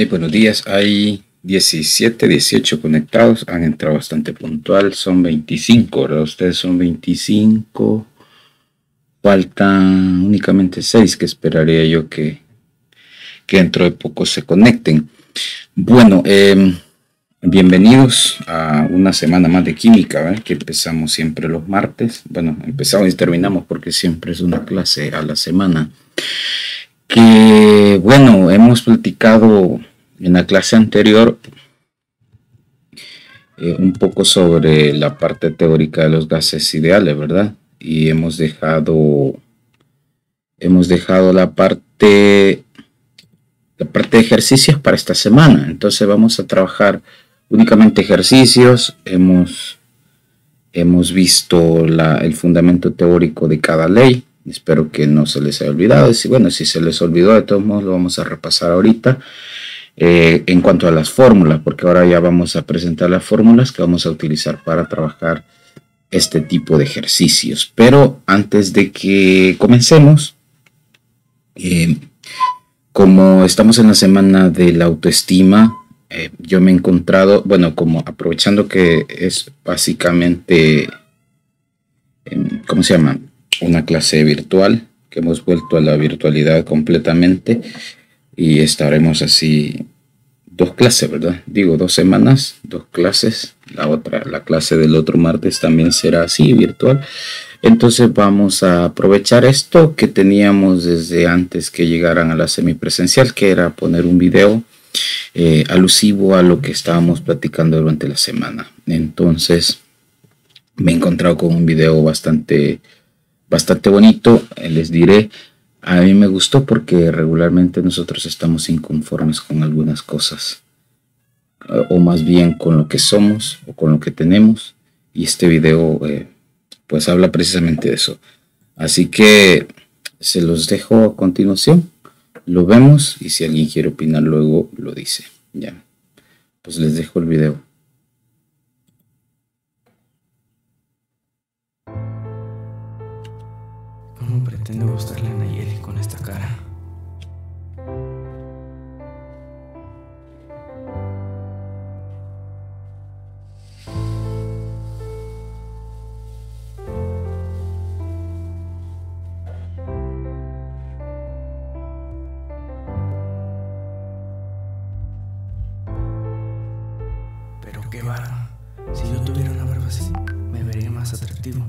Buenos días, hay 17, 18 conectados, han entrado bastante puntual, son 25, ¿verdad? Ustedes son 25, faltan únicamente 6 que esperaría yo que dentro de poco se conecten. Bueno, bienvenidos a una semana más de química, ¿verdad? Que empezamos siempre los martes. Bueno, empezamos y terminamos porque siempre es una clase a la semana. Que bueno, hemos platicado en la clase anterior un poco sobre la parte teórica de los gases ideales, ¿verdad? Y hemos dejado la parte de ejercicios para esta semana. Entonces vamos a trabajar únicamente ejercicios. Hemos visto el fundamento teórico de cada ley. Espero que no se les haya olvidado. Si se les olvidó, de todos modos lo vamos a repasar ahorita. En cuanto a las fórmulas, porque ahora ya vamos a presentar las fórmulas que vamos a utilizar para trabajar este tipo de ejercicios. Pero antes de que comencemos, como estamos en la semana de la autoestima, yo me he encontrado, bueno, como aprovechando que es básicamente, ¿cómo se llama? Una clase virtual, que hemos vuelto a la virtualidad completamente y estaremos así 2 clases, ¿verdad? Digo, 2 semanas, 2 clases. La clase del otro martes también será así, virtual. Entonces vamos a aprovechar esto que teníamos desde antes que llegaran a la semipresencial, que era poner un video alusivo a lo que estábamos platicando durante la semana. Entonces me he encontrado con un video bastante bonito. Les diré, a mí me gustó porque regularmente nosotros estamos inconformes con algunas cosas, o más bien con lo que somos o con lo que tenemos, y este video pues habla precisamente de eso. Así que se los dejo a continuación, lo vemos y si alguien quiere opinar luego lo dice. Ya, pues les dejo el video. ¿Cómo pretendo gustarle a Nayeli con esta cara? Pero qué barba. Si yo tuviera una barba así, me vería más atractivo.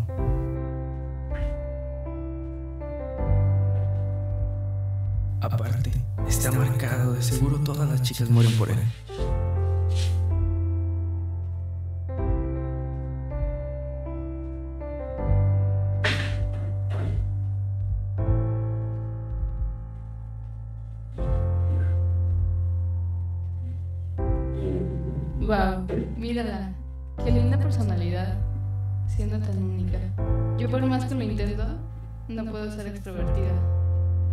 Aparte, está marcado, de seguro todas las chicas mueren por él. Wow, mírala, qué linda personalidad, siendo tan única. Yo por más que lo intento, no puedo ser extrovertida.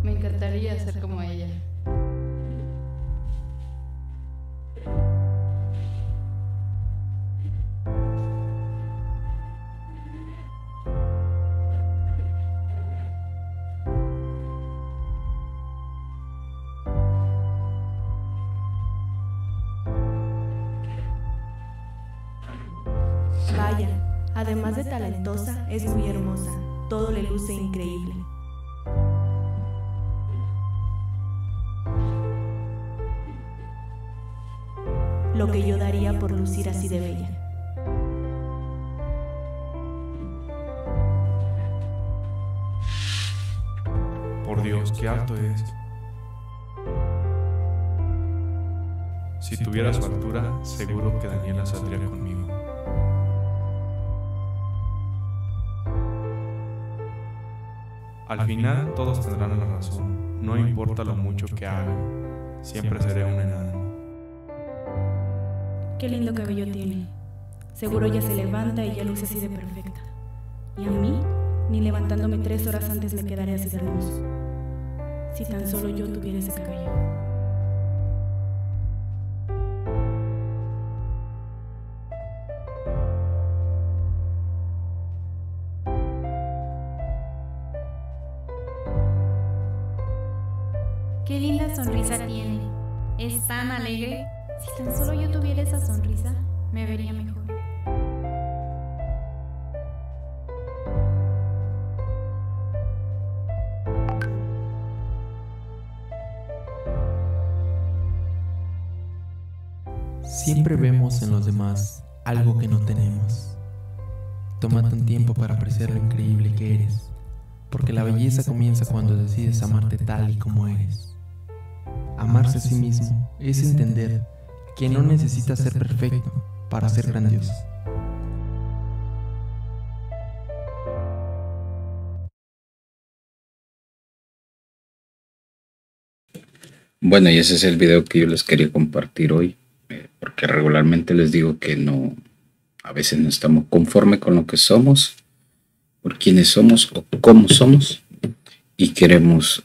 Me encantaría ser como ella. Vaya, además de talentosa, es muy hermosa. Todo le luce increíble. Lo que yo daría por lucir así de bella. Por Dios, qué alto es. Si tuviera su altura, seguro que Daniela saldría conmigo. Al final todos tendrán la razón, no importa lo mucho que hagan, siempre seré un enano. Qué lindo cabello tiene. Seguro ella se levanta y ya luce así de perfecta. Y a mí, ni levantándome 3 horas antes me quedaré así de hermoso. Si tan solo yo tuviera ese cabello. Qué linda sonrisa tiene. Es tan alegre. Si tan solo yo tuviera esa sonrisa, me vería mejor. Siempre vemos en los demás algo que no tenemos. Tómate un tiempo para apreciar lo increíble que eres, porque la belleza comienza cuando decides amarte tal y como eres. Amarse a sí mismo es entender que no necesitas ser perfecto para ser grandioso. Bueno, y ese es el video que yo les quería compartir hoy, porque regularmente les digo que no, a veces no estamos conformes con lo que somos, por quiénes somos o cómo somos, y queremos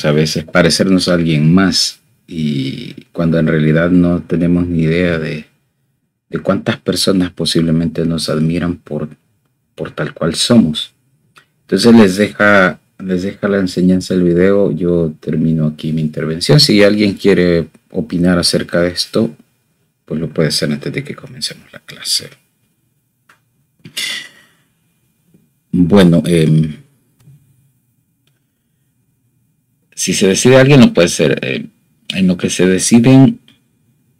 a veces parecernos a alguien más, y cuando en realidad no tenemos ni idea de cuántas personas posiblemente nos admiran por tal cual somos. Entonces les deja la enseñanza del video. Yo termino aquí mi intervención. Si alguien quiere opinar acerca de esto, pues lo puede hacer antes de que comencemos la clase. Bueno, si se decide alguien, lo puede hacer. En lo que se deciden,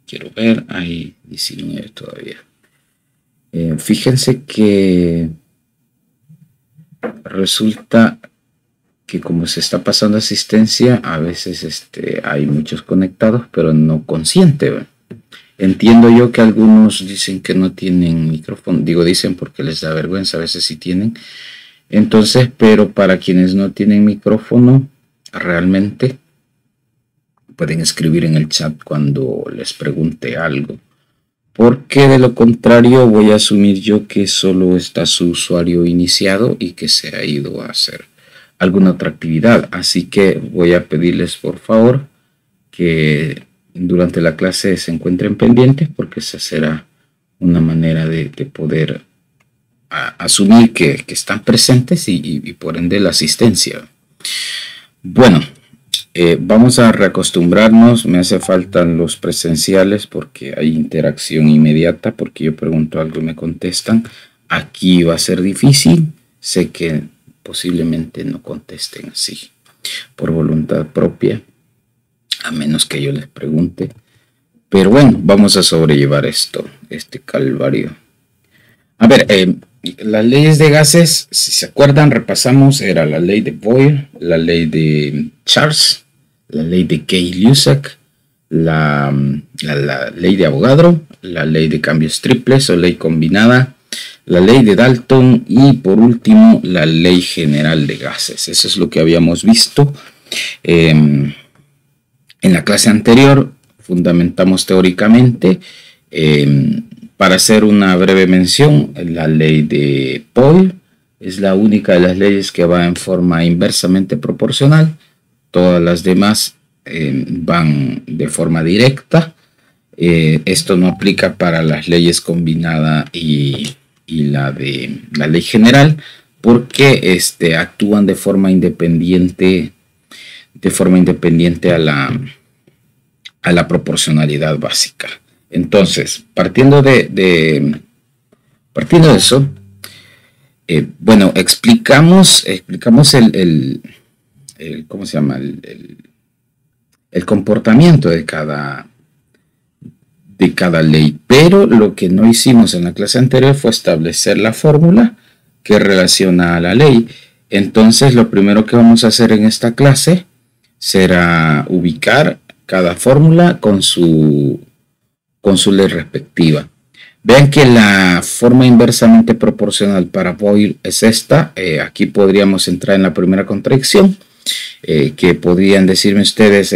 quiero ver, hay 19 todavía. Fíjense que resulta que como se está pasando asistencia, a veces hay muchos conectados, pero no conscientes, ¿verdad? Entiendo yo que algunos dicen que no tienen micrófono, dicen porque les da vergüenza, a veces sí tienen. Entonces, pero para quienes no tienen micrófono, realmente pueden escribir en el chat cuando les pregunte algo. Porque de lo contrario voy a asumir yo que solo está su usuario iniciado y que se ha ido a hacer alguna otra actividad. Así que voy a pedirles por favor que durante la clase se encuentren pendientes, porque esa será una manera de poder asumir que están presentes y por ende la asistencia. Bueno, vamos a reacostumbrarnos. Me hace falta los presenciales porque hay interacción inmediata, porque yo pregunto algo y me contestan. Aquí va a ser difícil. Sé que posiblemente no contesten así por voluntad propia, a menos que yo les pregunte. Pero bueno, vamos a sobrellevar este calvario. A ver, las leyes de gases, si se acuerdan, repasamos, era la ley de Boyle, la ley de Charles, la ley de Gay-Lussac, la ley de Avogadro, la ley de cambios triples o ley combinada, la ley de Dalton y por último la ley general de gases. Eso es lo que habíamos visto en la clase anterior. Fundamentamos teóricamente. Para hacer una breve mención, la ley de Boyle es la única de las leyes que va en forma inversamente proporcional. Todas las demás van de forma directa. Esto no aplica para las leyes combinada y la ley general, porque actúan de forma independiente a la proporcionalidad básica. Entonces, partiendo de eso, bueno, explicamos ¿cómo se llama? El comportamiento de cada ley, pero lo que no hicimos en la clase anterior fue establecer la fórmula que relaciona a la ley. Entonces, lo primero que vamos a hacer en esta clase será ubicar cada fórmula con su ley respectiva. Vean que la forma inversamente proporcional para Boyle es esta. Aquí podríamos entrar en la primera contradicción, que podrían decirme ustedes,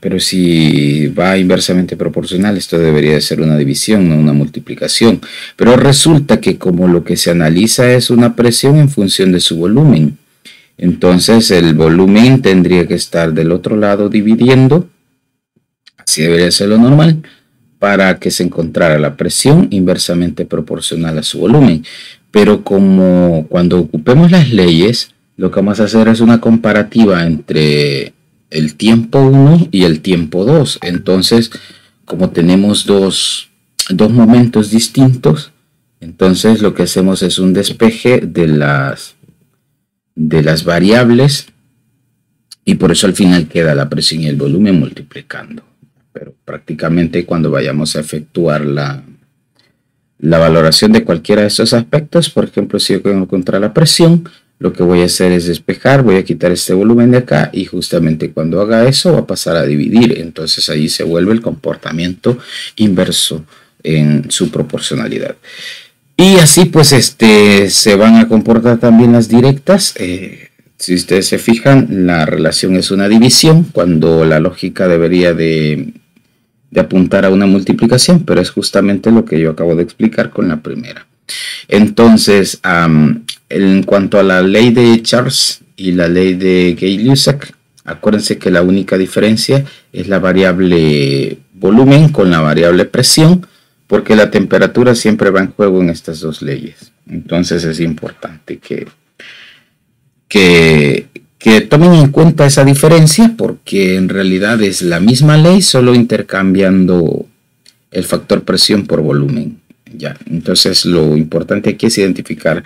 pero si va inversamente proporcional, esto debería de ser una división, no una multiplicación. Pero resulta que como lo que se analiza es una presión en función de su volumen, entonces el volumen tendría que estar del otro lado dividiendo, así debería ser lo normal, para que se encontrara la presión inversamente proporcional a su volumen. Pero como cuando ocupemos las leyes, lo que vamos a hacer es una comparativa entre el tiempo 1 y el tiempo 2. Entonces, como tenemos dos momentos distintos, entonces lo que hacemos es un despeje de las variables, y por eso al final queda la presión y el volumen multiplicando. Pero prácticamente cuando vayamos a efectuar la valoración de cualquiera de esos aspectos, por ejemplo, si yo quiero encontrar la presión, lo que voy a hacer es despejar, voy a quitar este volumen de acá, y justamente cuando haga eso va a pasar a dividir. Entonces ahí se vuelve el comportamiento inverso en su proporcionalidad. Y así pues se van a comportar también las directas. Si ustedes se fijan, la relación es una división, cuando la lógica debería de apuntar a una multiplicación, pero es justamente lo que yo acabo de explicar con la primera. Entonces, en cuanto a la ley de Charles y la ley de Gay-Lussac, acuérdense que la única diferencia es la variable volumen con la variable presión, porque la temperatura siempre va en juego en estas dos leyes. Entonces es importante que tomen en cuenta esa diferencia, porque en realidad es la misma ley, solo intercambiando el factor presión por volumen. Ya, entonces lo importante aquí es identificar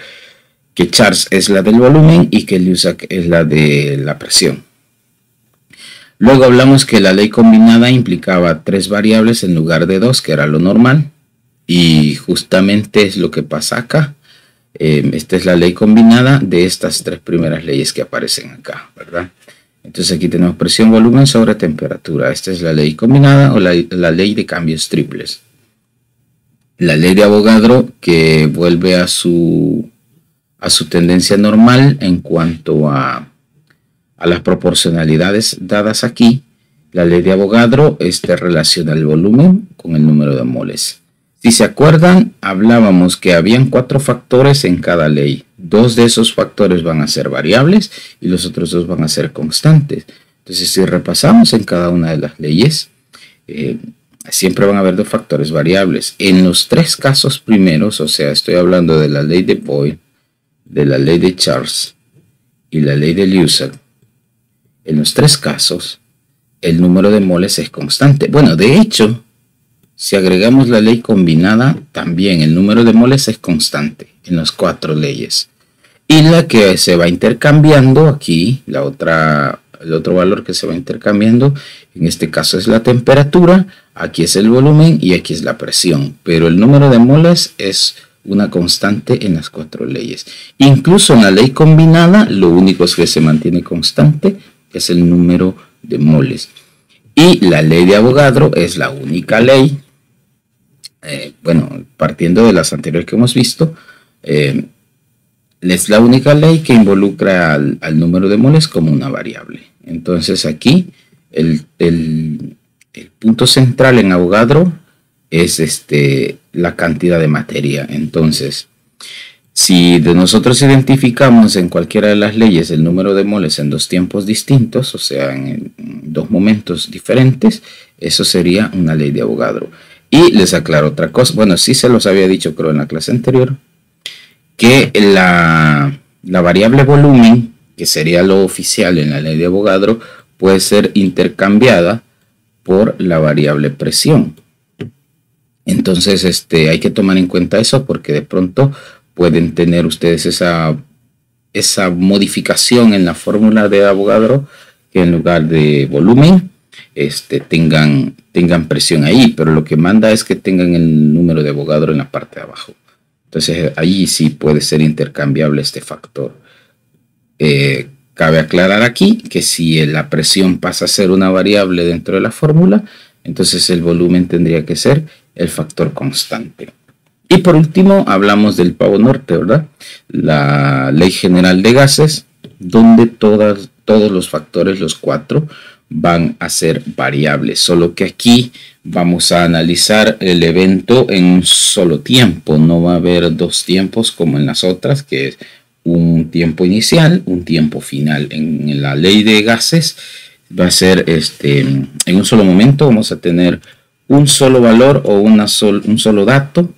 que Charles es la del volumen y que Lussac es la de la presión. Luego hablamos que la ley combinada implicaba 3 variables en lugar de 2, que era lo normal, y justamente es lo que pasa acá. Esta es la ley combinada de estas 3 primeras leyes que aparecen acá, ¿verdad? Entonces aquí tenemos presión, volumen sobre temperatura. Esta es la ley combinada o la ley de cambios triples. La ley de Avogadro, que vuelve a su tendencia normal en cuanto a las proporcionalidades dadas aquí. La ley de Avogadro relaciona el volumen con el número de moles. Si se acuerdan, hablábamos que habían 4 factores en cada ley. 2 de esos factores van a ser variables y los otros 2 van a ser constantes. Entonces, si repasamos en cada una de las leyes, siempre van a haber 2 factores variables. En los 3 casos primeros, o sea, estoy hablando de la ley de Boyle, de la ley de Charles y la ley de Lussac. En los 3 casos, el número de moles es constante. Bueno, de hecho, si agregamos la ley combinada, también el número de moles es constante en las 4 leyes. Y la que se va intercambiando aquí, el otro valor que se va intercambiando, en este caso es la temperatura, aquí es el volumen y aquí es la presión. Pero el número de moles es una constante en las 4 leyes. Incluso en la ley combinada, lo único que se mantiene constante es el número de moles. Y la ley de Avogadro es la única ley, partiendo de las anteriores que hemos visto, es la única ley que involucra al número de moles como una variable. Entonces aquí el punto central en Avogadro es la cantidad de materia. Entonces, si nosotros identificamos en cualquiera de las leyes el número de moles en 2 tiempos distintos, o sea, en 2 momentos diferentes, eso sería una ley de Avogadro. Y les aclaro otra cosa, bueno, sí se los había dicho creo en la clase anterior, que la variable volumen, que sería lo oficial en la ley de Avogadro, puede ser intercambiada por la variable presión. Entonces hay que tomar en cuenta eso, porque de pronto pueden tener ustedes esa modificación en la fórmula de Avogadro, que en lugar de volumen tengan presión ahí, pero lo que manda es que tengan el número de Avogadro en la parte de abajo. Entonces ahí sí puede ser intercambiable este factor. Cabe aclarar aquí que si la presión pasa a ser una variable dentro de la fórmula, entonces el volumen tendría que ser el factor constante. Y por último hablamos del pavo norte, ¿verdad? La ley general de gases, donde todos los factores, los 4, van a ser variables, solo que aquí vamos a analizar el evento en un solo tiempo. No va a haber 2 tiempos como en las otras, que es un tiempo inicial, un tiempo final. En la ley de gases va a ser en un solo momento, vamos a tener un solo valor o un solo dato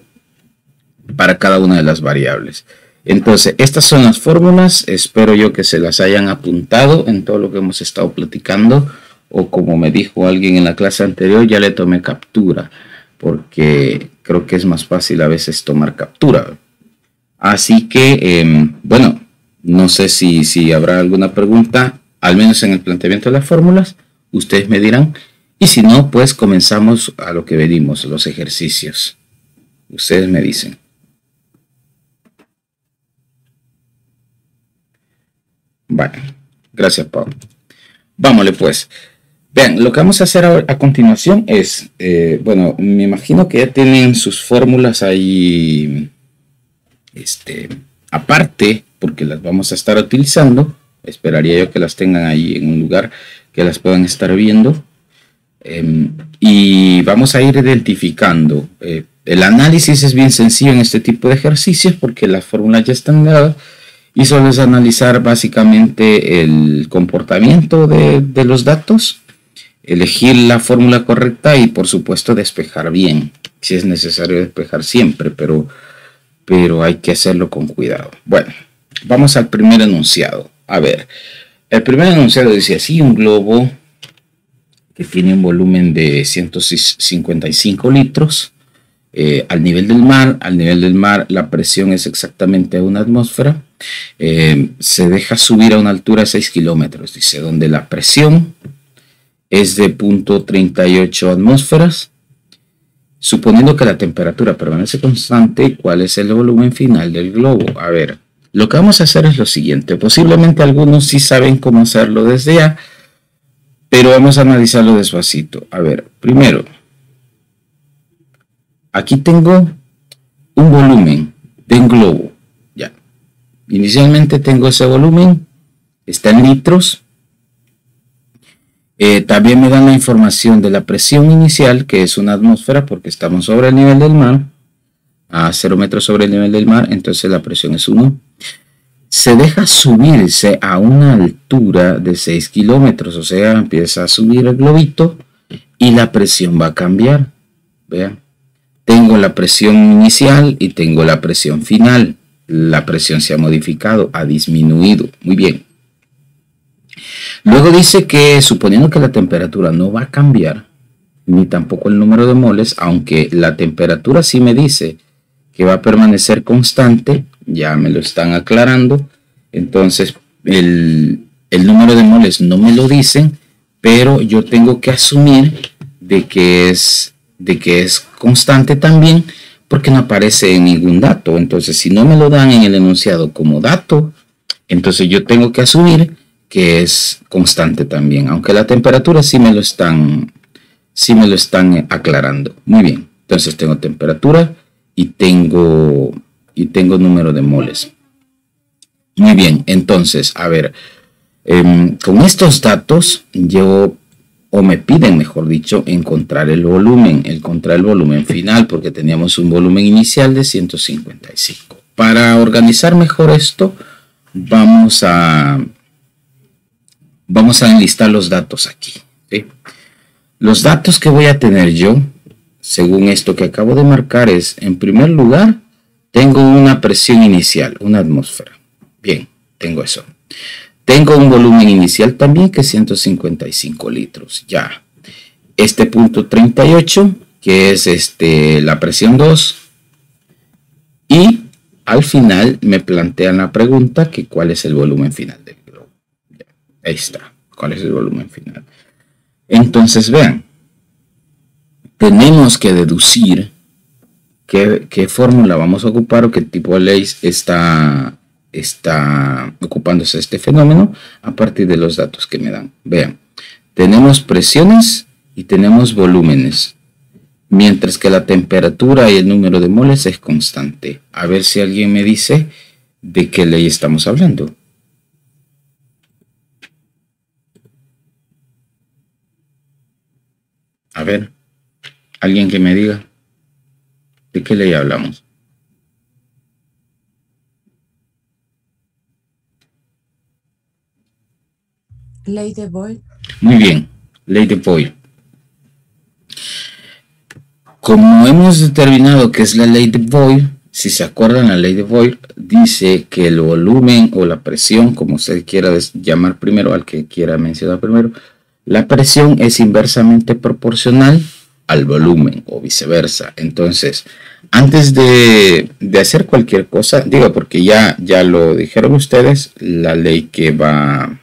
para cada una de las variables. Entonces, estas son las fórmulas. Espero yo que se las hayan apuntado en todo lo que hemos estado platicando. O como me dijo alguien en la clase anterior, ya le tomé captura. Porque creo que es más fácil a veces tomar captura. Así que, bueno, no sé si habrá alguna pregunta, al menos en el planteamiento de las fórmulas. Ustedes me dirán. Y si no, pues comenzamos a lo que venimos, los ejercicios. Ustedes me dicen. Bueno, gracias, Pablo. Vámonos pues. Vean, lo que vamos a hacer a continuación es, bueno, me imagino que ya tienen sus fórmulas ahí, aparte, porque las vamos a estar utilizando. Esperaría yo que las tengan ahí en un lugar que las puedan estar viendo. Y vamos a ir identificando. El análisis es bien sencillo en este tipo de ejercicios porque las fórmulas ya están dadas. Y solo es analizar básicamente el comportamiento de los datos, elegir la fórmula correcta y por supuesto despejar bien. Si es necesario despejar siempre, pero hay que hacerlo con cuidado. Bueno, vamos al primer enunciado. A ver, el primer enunciado dice así: un globo que tiene un volumen de 155 litros al nivel del mar. Al nivel del mar la presión es exactamente 1 atmósfera. Se deja subir a una altura de 6 kilómetros, dice, donde la presión es de 0.38 atmósferas, suponiendo que la temperatura permanece constante. ¿Cuál es el volumen final del globo? A ver, lo que vamos a hacer es lo siguiente. Posiblemente algunos sí saben cómo hacerlo desde ya, pero vamos a analizarlo despacito. A ver, primero, aquí tengo un volumen de un globo. Ya. Inicialmente tengo ese volumen, está en litros. También me dan la información de la presión inicial, que es 1 atmósfera, porque estamos sobre el nivel del mar, a 0 metros sobre el nivel del mar, entonces la presión es 1. Se deja subirse a una altura de 6 kilómetros, o sea, empieza a subir el globito y la presión va a cambiar. Vean, tengo la presión inicial y tengo la presión final. La presión se ha modificado, ha disminuido. Muy bien. Luego dice que suponiendo que la temperatura no va a cambiar, ni tampoco el número de moles, aunque la temperatura sí me dice que va a permanecer constante, ya me lo están aclarando. Entonces el número de moles no me lo dicen, pero yo tengo que asumir de que es constante también, porque no aparece en ningún dato. Entonces, si no me lo dan en el enunciado como dato, entonces yo tengo que asumir que es constante también, aunque la temperatura sí me lo están aclarando. Muy bien, entonces tengo temperatura y tengo número de moles. Muy bien, entonces, a ver, con estos datos me piden, mejor dicho, encontrar el volumen final, porque teníamos un volumen inicial de 155. Para organizar mejor esto, vamos a enlistar los datos aquí, ¿sí? Los datos que voy a tener yo, según esto que acabo de marcar, es, en primer lugar, tengo una presión inicial, 1 atmósfera. Bien, tengo eso. Tengo un volumen inicial también que es 155 litros. Ya. Este punto 38, que es la presión 2. Y al final me plantean la pregunta que cuál es el volumen final del globo. Ya. Ahí está. ¿Cuál es el volumen final? Entonces vean. Tenemos que deducir qué fórmula vamos a ocupar o qué tipo de ley está ocupándose este fenómeno a partir de los datos que me dan. Vean, tenemos presiones y tenemos volúmenes, mientras que la temperatura y el número de moles es constante. A ver si alguien me dice de qué ley estamos hablando. A ver, alguien que me diga de qué ley hablamos. Ley de Boyle. Muy bien, ley de Boyle. Como hemos determinado que es la ley de Boyle, si se acuerdan, la ley de Boyle dice que el volumen o la presión, como usted quiera llamar primero, al que quiera mencionar primero, la presión es inversamente proporcional al volumen o viceversa. Entonces, antes de hacer cualquier cosa, digo, porque ya lo dijeron ustedes, la ley que va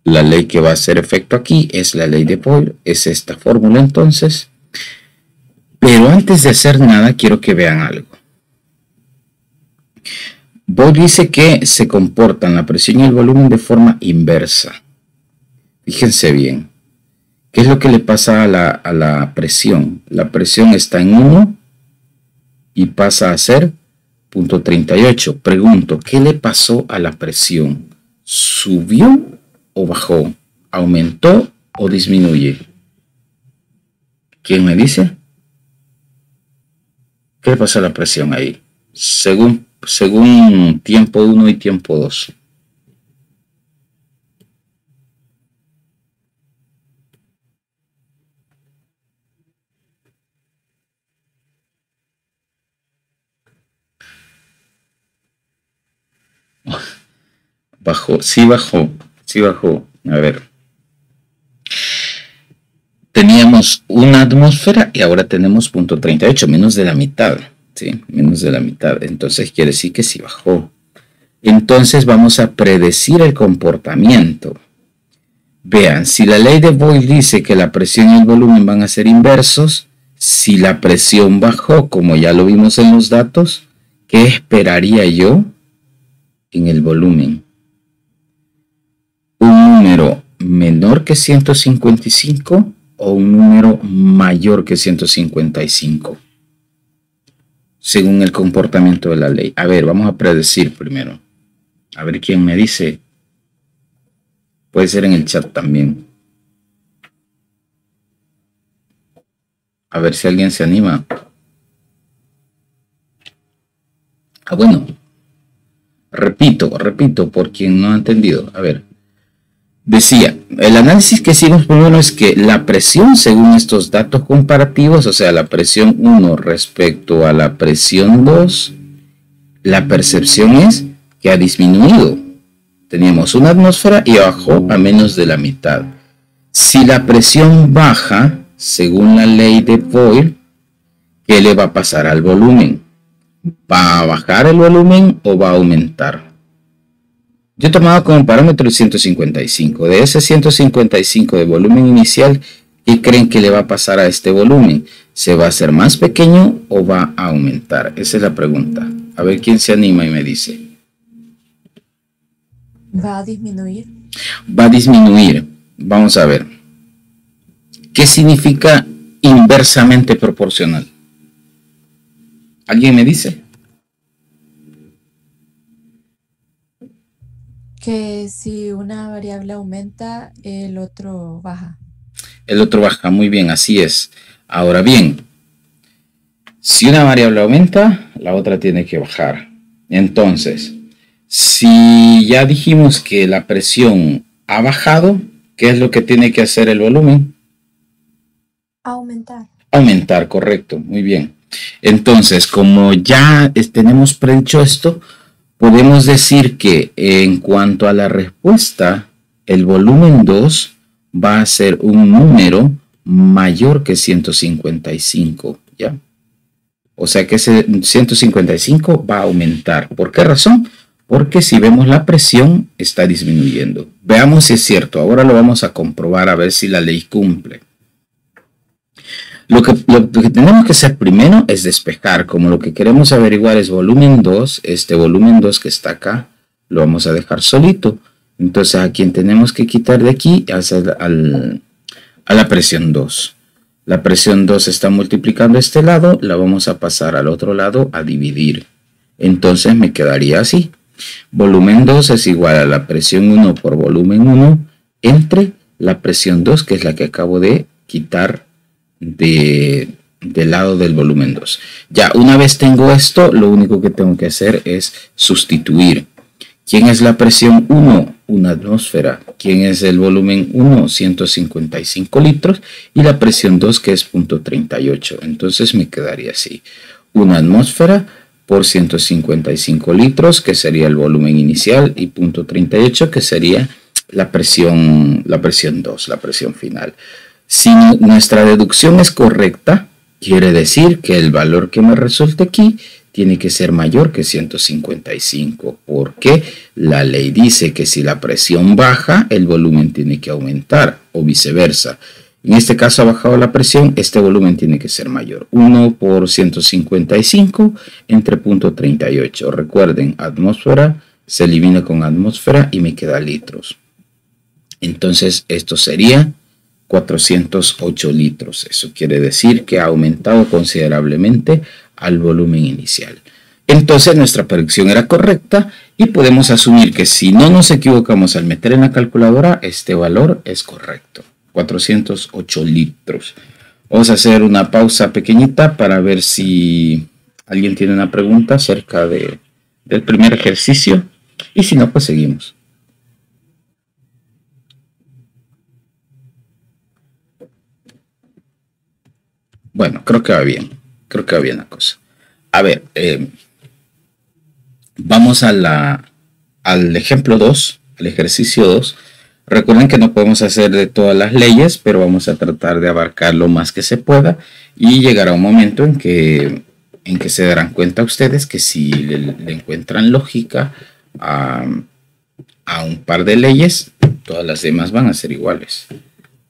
a hacer efecto aquí es la ley de Boyle, es esta fórmula entonces. Pero antes de hacer nada, quiero que vean algo. Boyle dice que se comportan la presión y el volumen de forma inversa. Fíjense bien. ¿Qué es lo que le pasa a la presión? La presión está en 1 y pasa a ser 0.38. Pregunto, ¿qué le pasó a la presión? ¿Subió o bajó? ¿Aumentó o disminuye? ¿Quién me dice? ¿Qué le pasó a la presión ahí? Según tiempo 1 y tiempo 2. Bajó, sí bajó. A ver. Teníamos una atmósfera y ahora tenemos 0.38, menos de la mitad. ¿Sí? Menos de la mitad. Entonces quiere decir que sí bajó. Entonces vamos a predecir el comportamiento. Vean, si la ley de Boyle dice que la presión y el volumen van a ser inversos, si la presión bajó, como ya lo vimos en los datos, ¿qué esperaría yo en el volumen? ¿Un número menor que 155 o un número mayor que 155? Según el comportamiento de la ley. A ver, vamos a predecir primero. A ver quién me dice. Puede ser en el chat también. A ver si alguien se anima. Ah, bueno. Repito, por quien no ha entendido. A ver. Decía, el análisis que hicimos primero es que la presión, según estos datos comparativos, o sea, la presión 1 respecto a la presión 2, la percepción es que ha disminuido. Teníamos una atmósfera y bajó a menos de la mitad. Si la presión baja, según la ley de Boyle, ¿qué le va a pasar al volumen? ¿Va a bajar el volumen o va a aumentar? Yo he tomado como parámetro el 155. De ese 155 de volumen inicial, ¿qué creen que le va a pasar a este volumen? ¿Se va a hacer más pequeño o va a aumentar? Esa es la pregunta. A ver quién se anima y me dice. ¿Va a disminuir? Va a disminuir. Vamos a ver. ¿Qué significa inversamente proporcional? ¿Alguien me dice? Que si una variable aumenta, el otro baja. El otro baja, muy bien, así es. Ahora bien, si una variable aumenta, la otra tiene que bajar. Entonces, si ya dijimos que la presión ha bajado, ¿qué es lo que tiene que hacer el volumen? Aumentar. Aumentar, correcto, muy bien. Entonces, como ya tenemos predicho esto, podemos decir que en cuanto a la respuesta, el volumen 2 va a ser un número mayor que 155, ¿ya? O sea que ese 155 va a aumentar. ¿Por qué razón? Porque si vemos la presión, está disminuyendo. Veamos si es cierto. Ahora lo vamos a comprobar a ver si la ley cumple. Lo que tenemos que hacer primero es despejar. Como lo que queremos averiguar es volumen 2, este volumen 2 que está acá, lo vamos a dejar solito. Entonces a quien tenemos que quitar de aquí es a la presión 2. La presión 2 está multiplicando este lado, la vamos a pasar al otro lado a dividir. Entonces me quedaría así. Volumen 2 es igual a la presión 1 por volumen 1 entre la presión 2, que es la que acabo de quitar del lado del volumen 2. Ya una vez tengo esto, lo único que tengo que hacer es sustituir. ¿Quién es la presión 1? Una atmósfera. ¿Quién es el volumen 1? 155 litros. Y la presión 2, que es 0.38. Entonces me quedaría así. Una atmósfera por 155 litros, que sería el volumen inicial, y 0.38, que sería la presión 2, la presión final. Si nuestra deducción es correcta, quiere decir que el valor que me resulte aquí tiene que ser mayor que 155, porque la ley dice que si la presión baja, el volumen tiene que aumentar, o viceversa. En este caso ha bajado la presión, este volumen tiene que ser mayor. 1 por 155 entre 0.38. Recuerden, atmósfera se elimina con atmósfera y me queda litros. Entonces esto sería 408 litros. Eso quiere decir que ha aumentado considerablemente al volumen inicial. Entonces nuestra predicción era correcta y podemos asumir que si no nos equivocamos al meter en la calculadora, este valor es correcto. 408 litros. Vamos a hacer una pausa pequeñita para ver si alguien tiene una pregunta acerca del primer ejercicio, y si no, pues seguimos. Bueno, creo que va bien. Creo que va bien la cosa. A ver, vamos al ejemplo 2, al ejercicio 2. Recuerden que no podemos hacer de todas las leyes, pero vamos a tratar de abarcar lo más que se pueda, y llegará un momento en que se darán cuenta ustedes que si le encuentran lógica a un par de leyes, todas las demás van a ser iguales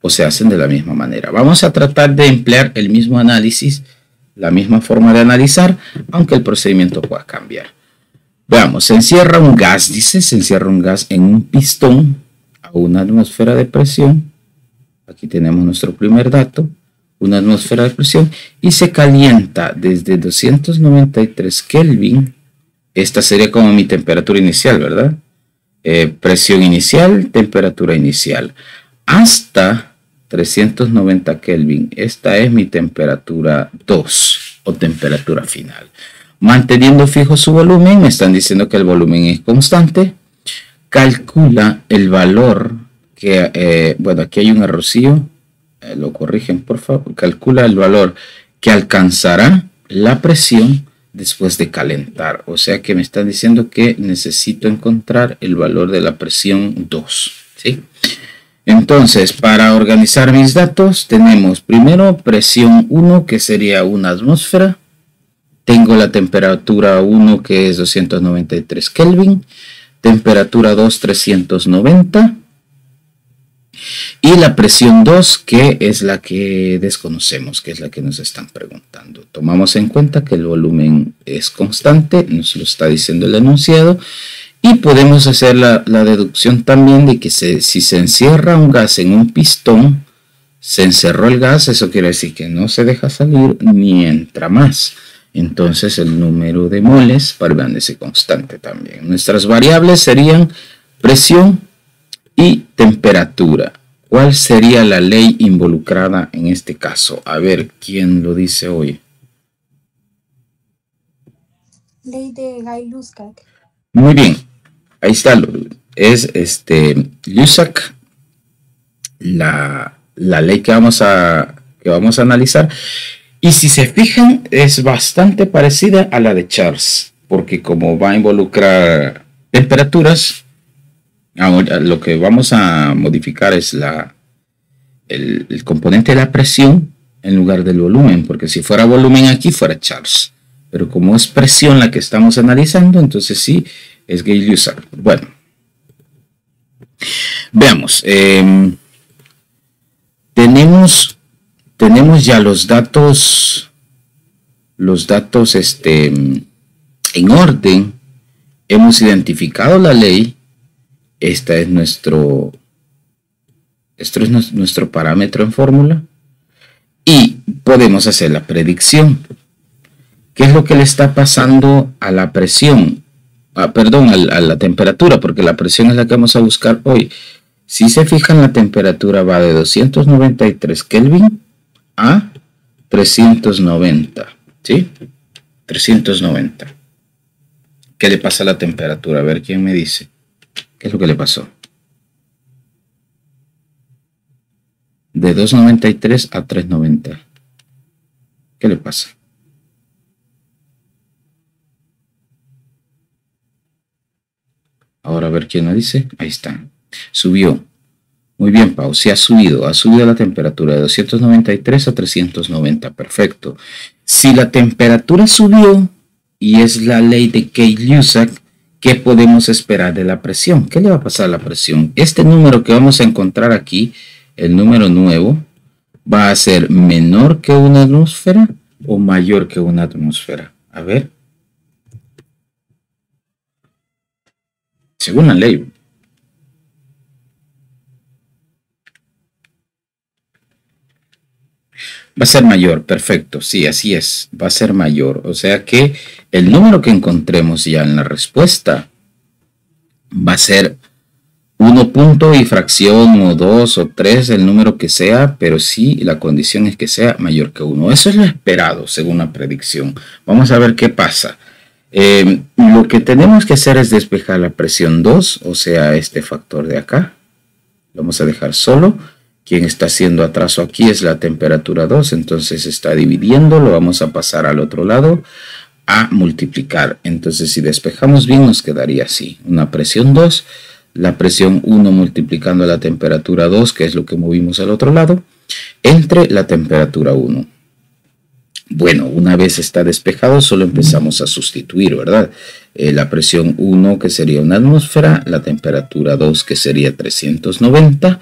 o se hacen de la misma manera. Vamos a tratar de emplear el mismo análisis, la misma forma de analizar, aunque el procedimiento pueda cambiar. Veamos, se encierra un gas, dice, se encierra un gas en un pistón a una atmósfera de presión. Aquí tenemos nuestro primer dato, una atmósfera de presión, y se calienta desde 293 Kelvin. Esta sería como mi temperatura inicial, ¿verdad? Presión inicial, temperatura inicial, hasta 390 Kelvin. Esta es mi temperatura 2 o temperatura final. Manteniendo fijo su volumen, me están diciendo que el volumen es constante. Calcula el valor que, bueno, aquí hay un errorcillo, lo corrigen por favor. Calcula el valor que alcanzará la presión después de calentar. O sea que me están diciendo que necesito encontrar el valor de la presión 2, ¿sí? Entonces, para organizar mis datos, tenemos primero presión 1, que sería una atmósfera. Tengo la temperatura 1, que es 293 Kelvin. Temperatura 2, 390. Y la presión 2, que es la que desconocemos, que es la que nos están preguntando. Tomamos en cuenta que el volumen es constante, nos lo está diciendo el enunciado. Y podemos hacer la deducción también de que si se encierra un gas en un pistón, se encerró el gas, eso quiere decir que no se deja salir ni entra más. Entonces el número de moles permanece constante también. Nuestras variables serían presión y temperatura. ¿Cuál sería la ley involucrada en este caso? A ver, ¿quién lo dice hoy? Ley de Gay-Lussac. Muy bien. Ahí está, es Lussac, la ley que vamos a analizar. Y si se fijan, es bastante parecida a la de Charles, porque como va a involucrar temperaturas, ahora lo que vamos a modificar es el componente de la presión en lugar del volumen, porque si fuera volumen aquí fuera Charles, pero como es presión la que estamos analizando, entonces sí, es Gay-Lussac. Bueno, veamos. Tenemos ya los datos en orden. Hemos identificado la ley. Esto es nuestro parámetro en fórmula. Y podemos hacer la predicción. ¿Qué es lo que le está pasando a la presión? A la temperatura, porque la presión es la que vamos a buscar hoy. Si se fijan, la temperatura va de 293 Kelvin a 390, ¿sí? 390. ¿Qué le pasa a la temperatura? A ver, ¿quién me dice? ¿Qué es lo que le pasó? De 293 a 390. ¿Qué le pasa? Ahora a ver quién lo dice. Ahí está. Subió. Muy bien, Pau. Sí ha subido. Ha subido la temperatura de 293 a 390. Perfecto. Si la temperatura subió y es la ley de Kay-Lussac, ¿qué podemos esperar de la presión? ¿Qué le va a pasar a la presión? Este número que vamos a encontrar aquí, el número nuevo, ¿va a ser menor que una atmósfera o mayor que una atmósfera? A ver. Según la ley. Va a ser mayor, perfecto, sí, así es, va a ser mayor. O sea que el número que encontremos ya en la respuesta va a ser 1 punto y fracción o 2 o 3, el número que sea, pero sí la condición es que sea mayor que 1. Eso es lo esperado según la predicción. Vamos a ver qué pasa. Lo que tenemos que hacer es despejar la presión 2, o sea, este factor de acá. Lo vamos a dejar solo. Quien está haciendo atraso aquí es la temperatura 2, entonces está dividiendo, lo vamos a pasar al otro lado a multiplicar. Entonces si despejamos bien nos quedaría así, una presión 2, la presión 1 multiplicando la temperatura 2, que es lo que movimos al otro lado, entre la temperatura 1. Bueno, una vez está despejado solo empezamos a sustituir, ¿verdad? La presión 1 que sería una atmósfera, la temperatura 2 que sería 390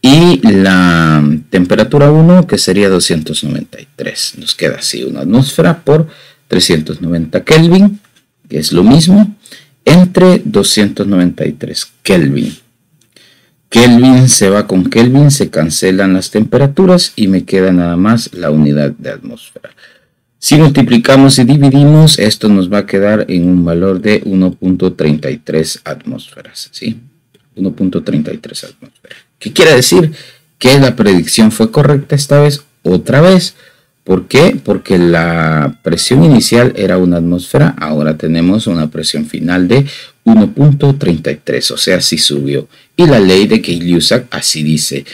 y la temperatura 1 que sería 293. Nos queda así una atmósfera por 390 Kelvin, que es lo mismo, entre 293 Kelvin. Kelvin se va con Kelvin, se cancelan las temperaturas y me queda nada más la unidad de atmósfera. Si multiplicamos y dividimos, esto nos va a quedar en un valor de 1.33 atmósferas, ¿sí? 1.33 atmósferas. ¿Qué quiere decir? Que la predicción fue correcta esta vez, otra vez. ¿Por qué? Porque la presión inicial era una atmósfera, ahora tenemos una presión final de 1.33, o sea, sí subió. Y la ley de Kay-Lussac así dice,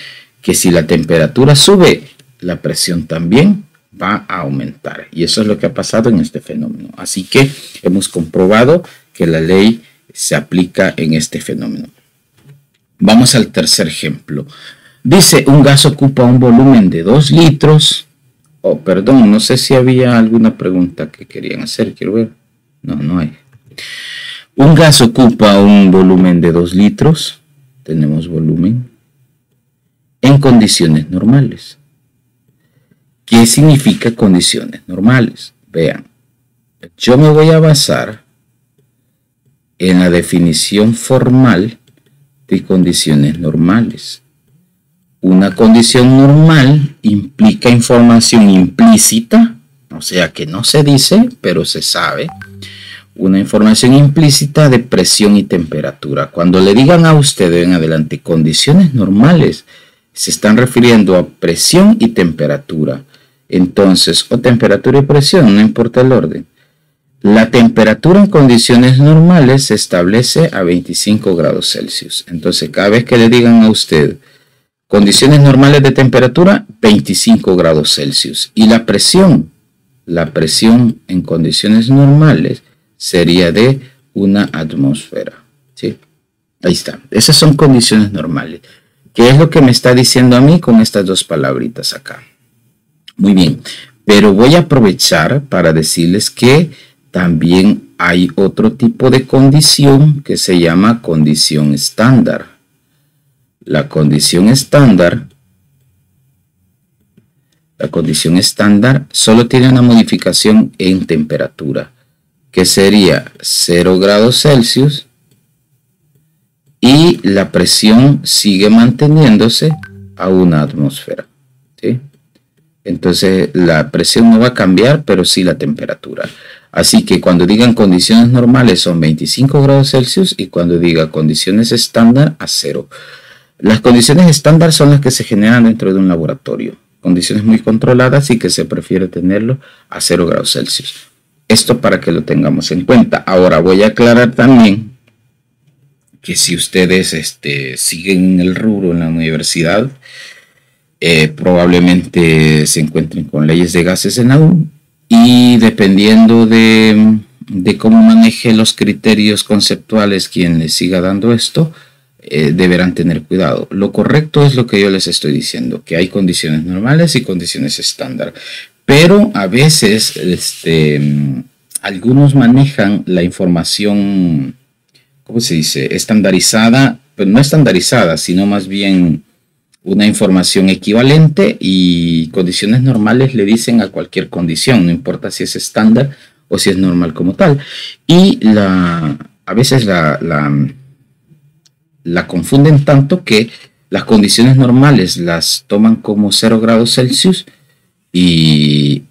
que si la temperatura sube, la presión también va a aumentar. Y eso es lo que ha pasado en este fenómeno. Así que hemos comprobado que la ley se aplica en este fenómeno. Vamos al tercer ejemplo. Dice, un gas ocupa un volumen de 2 litros. Oh, perdón, no sé si había alguna pregunta que querían hacer. Quiero ver. No, no hay. Un gas ocupa un volumen de 2 litros. Tenemos volumen. En condiciones normales. ¿Qué significa condiciones normales? Vean, yo me voy a basar en la definición formal de condiciones normales. Una condición normal implica información implícita, o sea que no se dice, pero se sabe. Una información implícita de presión y temperatura. Cuando le digan a ustedes en adelante condiciones normales, se están refiriendo a presión y temperatura. Entonces, o temperatura y presión, no importa el orden. La temperatura en condiciones normales se establece a 25 grados Celsius. Entonces, cada vez que le digan a usted condiciones normales de temperatura, 25 grados Celsius. Y la presión en condiciones normales sería de una atmósfera. ¿Sí? Ahí está. Esas son condiciones normales. ¿Qué es lo que me está diciendo a mí con estas dos palabritas acá? Muy bien, pero voy a aprovechar para decirles que también hay otro tipo de condición que se llama condición estándar. La condición estándar solo tiene una modificación en temperatura, que sería 0 grados Celsius y la presión sigue manteniéndose a una atmósfera, ¿sí? Entonces la presión no va a cambiar, pero sí la temperatura. Así que cuando digan condiciones normales son 25 grados Celsius y cuando diga condiciones estándar a 0. Las condiciones estándar son las que se generan dentro de un laboratorio. Condiciones muy controladas y que se prefiere tenerlo a 0 grados Celsius. Esto para que lo tengamos en cuenta. Ahora voy a aclarar también que si ustedes siguen en el rubro en la universidad, probablemente se encuentren con leyes de gases en la U y dependiendo de de cómo maneje los criterios conceptuales quien les siga dando esto, deberán tener cuidado. Lo correcto es lo que yo les estoy diciendo, que hay condiciones normales y condiciones estándar. Pero a veces algunos manejan la información, ¿cómo se dice? Estandarizada, pero no estandarizada, sino más bien una información equivalente, y condiciones normales le dicen a cualquier condición, no importa si es estándar o si es normal como tal. Y a veces la confunden tanto que las condiciones normales las toman como 0 grados Celsius y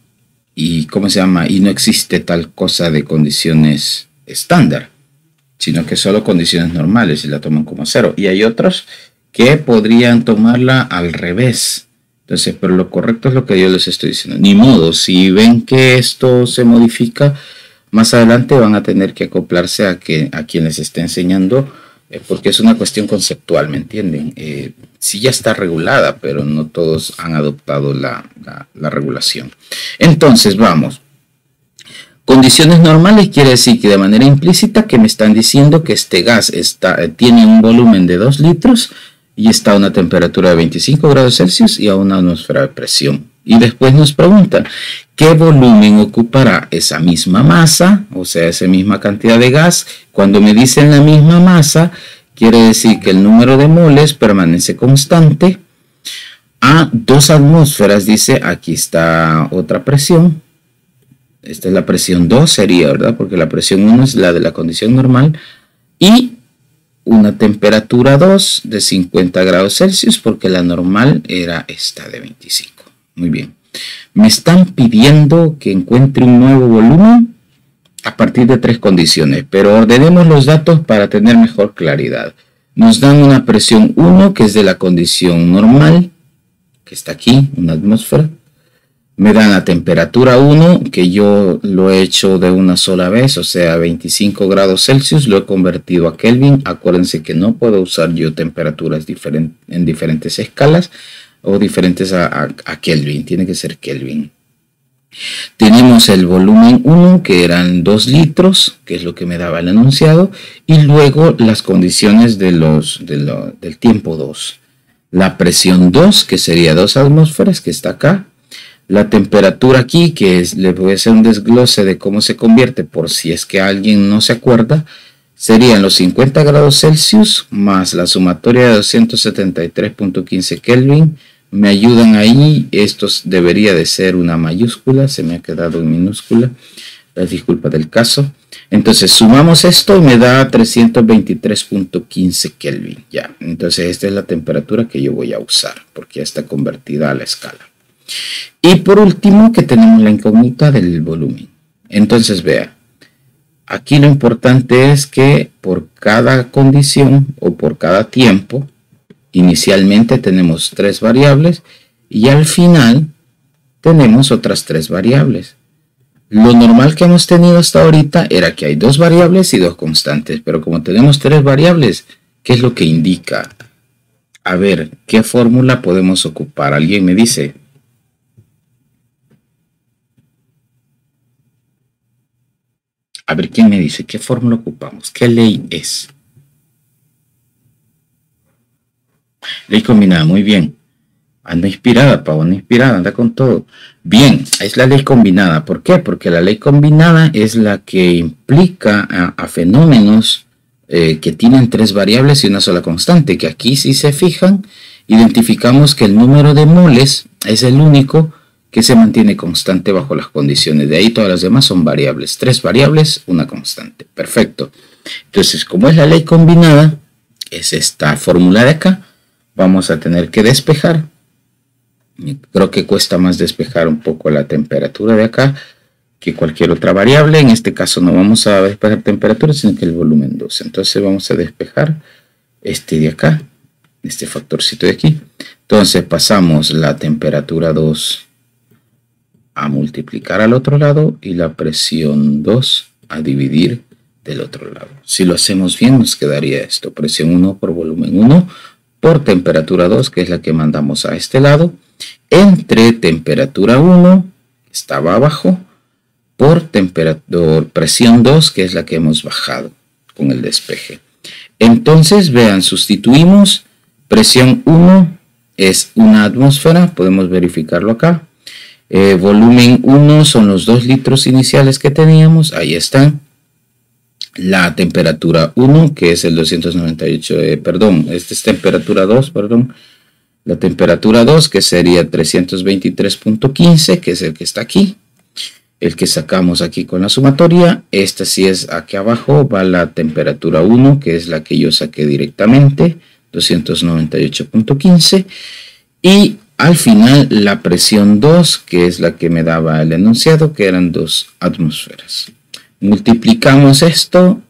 ¿cómo se llama? Y no existe tal cosa de condiciones estándar, sino que solo condiciones normales y la toman como 0. Y hay otros que podrían tomarla al revés. Entonces, pero lo correcto es lo que yo les estoy diciendo. Ni modo, si ven que esto se modifica, más adelante van a tener que acoplarse a quien les esté enseñando, porque es una cuestión conceptual, ¿me entienden? Sí ya está regulada, pero no todos han adoptado la regulación. Entonces, vamos. Condiciones normales quiere decir que de manera implícita que me están diciendo que este gas tiene un volumen de 2 litros y está a una temperatura de 25 grados Celsius y a una atmósfera de presión. Y después nos preguntan, ¿qué volumen ocupará esa misma masa? O sea, esa misma cantidad de gas. Cuando me dicen la misma masa, quiere decir que el número de moles permanece constante. A 2 atmósferas, dice, aquí está otra presión. Esta es la presión 2, sería, ¿verdad? Porque la presión 1 es la de la condición normal. Y una temperatura 2 de 50 grados Celsius, porque la normal era esta de 25. Muy bien. Me están pidiendo que encuentre un nuevo volumen a partir de 3 condiciones, pero ordenemos los datos para tener mejor claridad. Nos dan una presión 1, que es de la condición normal, que está aquí, una atmósfera. Me dan la temperatura 1, que yo lo he hecho de una sola vez, o sea, 25 grados Celsius, lo he convertido a Kelvin. Acuérdense que no puedo usar yo temperaturas en diferentes escalas o diferentes a Kelvin, tiene que ser Kelvin. Tenemos el volumen 1, que eran 2 litros, que es lo que me daba el enunciado, y luego las condiciones del tiempo 2. La presión 2, que sería 2 atmósferas, que está acá. La temperatura aquí, que les voy a hacer un desglose de cómo se convierte por si es que alguien no se acuerda, serían los 50 grados Celsius más la sumatoria de 273.15 Kelvin. Me ayudan ahí, esto debería de ser una mayúscula, se me ha quedado en minúscula, las disculpas del caso. Entonces sumamos esto y me da 323.15 Kelvin. Ya, entonces esta es la temperatura que yo voy a usar, porque ya está convertida a la escala. Y por último, que tenemos la incógnita del volumen. Entonces, vea, aquí lo importante es que por cada condición o por cada tiempo, inicialmente tenemos 3 variables y al final tenemos otras 3 variables. Lo normal que hemos tenido hasta ahorita era que hay 2 variables y 2 constantes, pero como tenemos 3 variables, ¿qué es lo que indica? A ver, ¿qué fórmula podemos ocupar? ¿Alguien me dice? A ver, ¿quién me dice? ¿Qué fórmula ocupamos? ¿Qué ley es? Ley combinada, muy bien. Anda inspirada, Pau, anda inspirada, anda con todo. Bien, es la ley combinada. ¿Por qué? Porque la ley combinada es la que implica a fenómenos que tienen 3 variables y una sola constante. Que aquí, si se fijan, identificamos que el número de moles es el único que se mantiene constante bajo las condiciones. De ahí todas las demás son variables. 3 variables, una constante. Perfecto. Entonces, como es la ley combinada, es esta fórmula de acá. Vamos a tener que despejar. Creo que cuesta más despejar un poco la temperatura de acá que cualquier otra variable. En este caso no vamos a despejar temperatura, sino que el volumen 2. Entonces vamos a despejar este de acá, este factorcito de aquí. Entonces pasamos la temperatura 2 a multiplicar al otro lado y la presión 2 a dividir del otro lado. Si lo hacemos bien nos quedaría esto. Presión 1 por volumen 1 por temperatura 2, que es la que mandamos a este lado, entre temperatura 1, que estaba abajo, por presión 2, que es la que hemos bajado con el despeje. Entonces, vean, sustituimos presión 1 es una atmósfera, podemos verificarlo acá. Volumen 1 son los 2 litros iniciales que teníamos, ahí están. La temperatura 1, que es el 298, esta es temperatura 2, la temperatura 2, que sería 323.15, que es el que está aquí, el que sacamos aquí con la sumatoria. Esta sí es aquí abajo, va la temperatura 1, que es la que yo saqué directamente, 298.15, y al final la presión 2, que es la que me daba el enunciado, que eran 2 atmósferas. Multiplicamos esto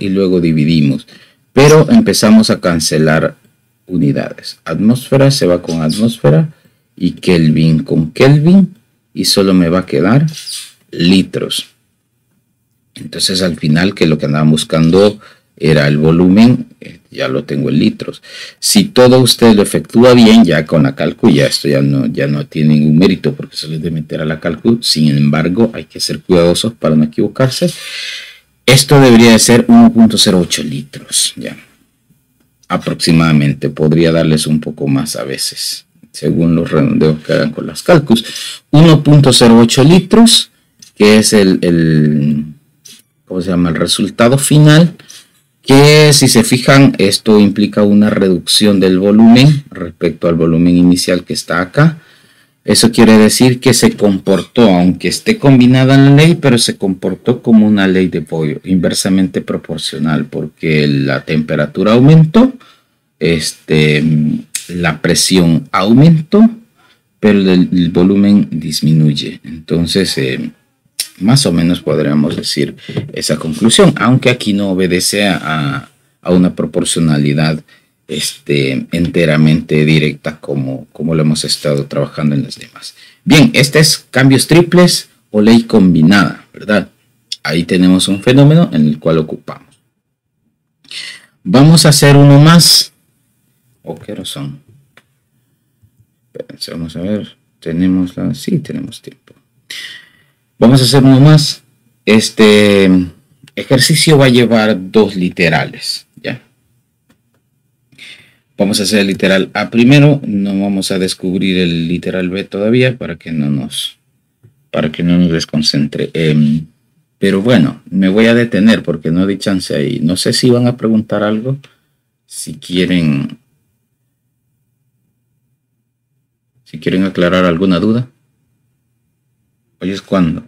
y luego dividimos, pero empezamos a cancelar unidades. Atmósfera se va con atmósfera y Kelvin con Kelvin, y solo me va a quedar litros. Entonces al final, que lo que andaban buscando era el volumen, ya lo tengo en litros. Si todo usted lo efectúa bien, ya con la cálculo, ya esto ya no tiene ningún mérito, porque se les debe meter a la cálculo. Sin embargo, hay que ser cuidadosos para no equivocarse. Esto debería de ser 1.08 litros, ya. Aproximadamente, podría darles un poco más a veces, según los redondeos que hagan con las cálculos. 1.08 litros, que es ¿cómo se llama? El resultado final, que si se fijan, esto implica una reducción del volumen respecto al volumen inicial que está acá. Eso quiere decir que se comportó, aunque esté combinada en la ley, pero se comportó como una ley de Boyle, inversamente proporcional, porque la temperatura aumentó, la presión aumentó, pero el volumen disminuye. Entonces, más o menos podríamos decir esa conclusión, aunque aquí no obedece a una proporcionalidad enteramente directa como lo hemos estado trabajando en las demás. Bien, este es cambios triples o ley combinada, ¿verdad? Ahí tenemos un fenómeno en el cual ocupamos. Vamos a hacer uno más. ¿Qué hora son? Espérense, vamos a ver. Sí, tenemos tiempo. Vamos a hacer uno más. Este ejercicio va a llevar 2 literales, ¿ya? Vamos a hacer el literal A primero. No vamos a descubrir el literal B todavía para que no nos desconcentre. Pero bueno, me voy a detener porque no di chance ahí. No sé si van a preguntar algo. Si quieren aclarar alguna duda. Hoy es cuando.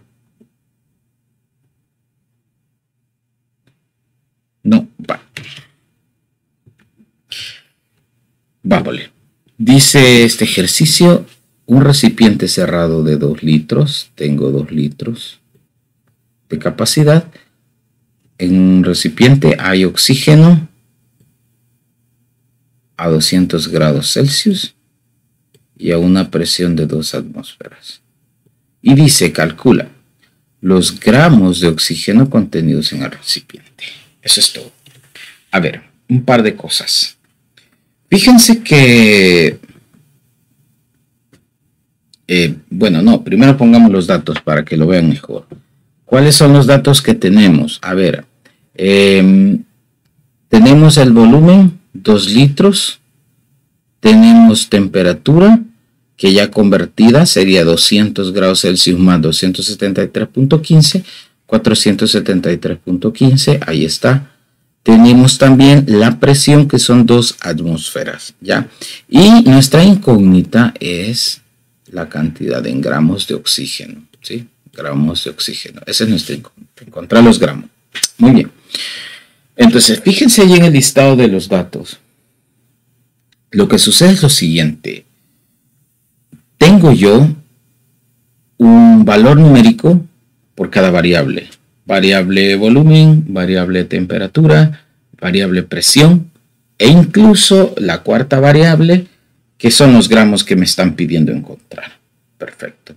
No, va. Vámonos. Dice este ejercicio, un recipiente cerrado de 2 litros. Tengo 2 litros de capacidad. En un recipiente hay oxígeno a 200 grados Celsius y a una presión de 2 atmósferas. Y dice, calcula los gramos de oxígeno contenidos en el recipiente. Eso es todo. A ver, un par de cosas. Fíjense que... primero pongamos los datos para que lo vean mejor. ¿Cuáles son los datos que tenemos? A ver, tenemos el volumen, 2 litros. Tenemos temperatura, que ya convertida sería 200 grados Celsius más 273.15, 473.15, ahí está. Tenemos también la presión, que son 2 atmósferas, ¿ya? Y nuestra incógnita es la cantidad en gramos de oxígeno, ¿sí? Gramos de oxígeno, esa es nuestra incógnita, encontrar los gramos. Muy bien. Entonces, fíjense ahí en el listado de los datos. Lo que sucede es lo siguiente. Tengo yo un valor numérico por cada variable. Variable volumen, variable temperatura, variable presión e incluso la cuarta variable, que son los gramos que me están pidiendo encontrar. Perfecto.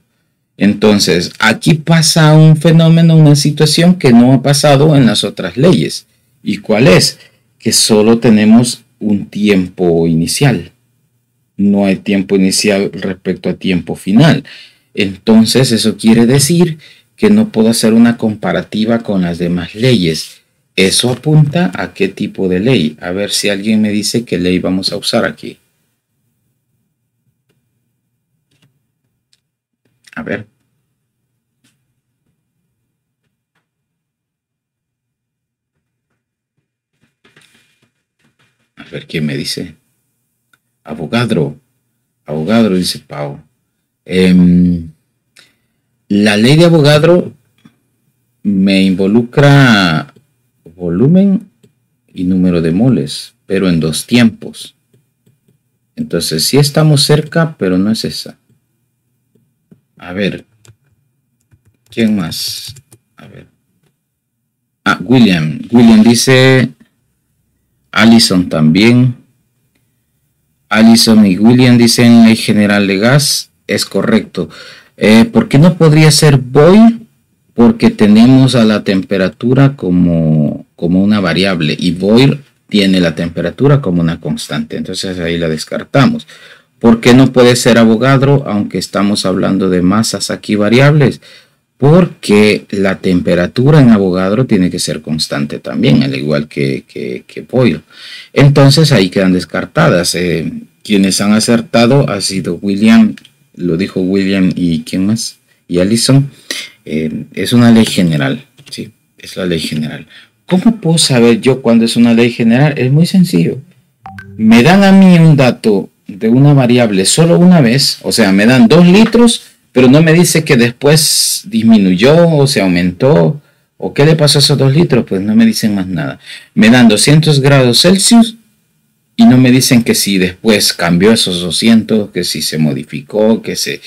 Entonces, aquí pasa un fenómeno, una situación que no ha pasado en las otras leyes. ¿Y cuál es? Que solo tenemos un tiempo inicial. No hay tiempo inicial respecto a tiempo final. Entonces eso quiere decir que no puedo hacer una comparativa con las demás leyes. Eso apunta a qué tipo de ley. A ver si alguien me dice qué ley vamos a usar aquí. A ver. A ver quién me dice. Avogadro. Avogadro, dice Pau. La ley de Avogadro me involucra volumen y número de moles, pero en dos tiempos. Entonces sí estamos cerca, pero no es esa. A ver. ¿Quién más? A ver. Ah, William. William dice... Allison también. Allison y William dicen ley general de gas. Es correcto. ¿Por qué no podría ser Boyle? Porque tenemos a la temperatura como una variable y Boyle tiene la temperatura como una constante. Entonces ahí la descartamos. ¿Por qué no puede ser Avogadro aunque estamos hablando de masas aquí variables? Porque la temperatura en Avogadro tiene que ser constante también, al igual que Boyle. Entonces ahí quedan descartadas. Quienes han acertado ha sido William, lo dijo William y ¿quién más? Y Allison. Es una ley general, sí, es la ley general. ¿Cómo puedo saber yo cuándo es una ley general? Es muy sencillo. Me dan a mí un dato de una variable solo una vez, o sea, me dan 2 litros, pero no me dice que después disminuyó o se aumentó, o qué le pasó a esos 2 litros, pues no me dicen más nada. Me dan 200 grados Celsius y no me dicen que si después cambió esos 200, que si se modificó, que se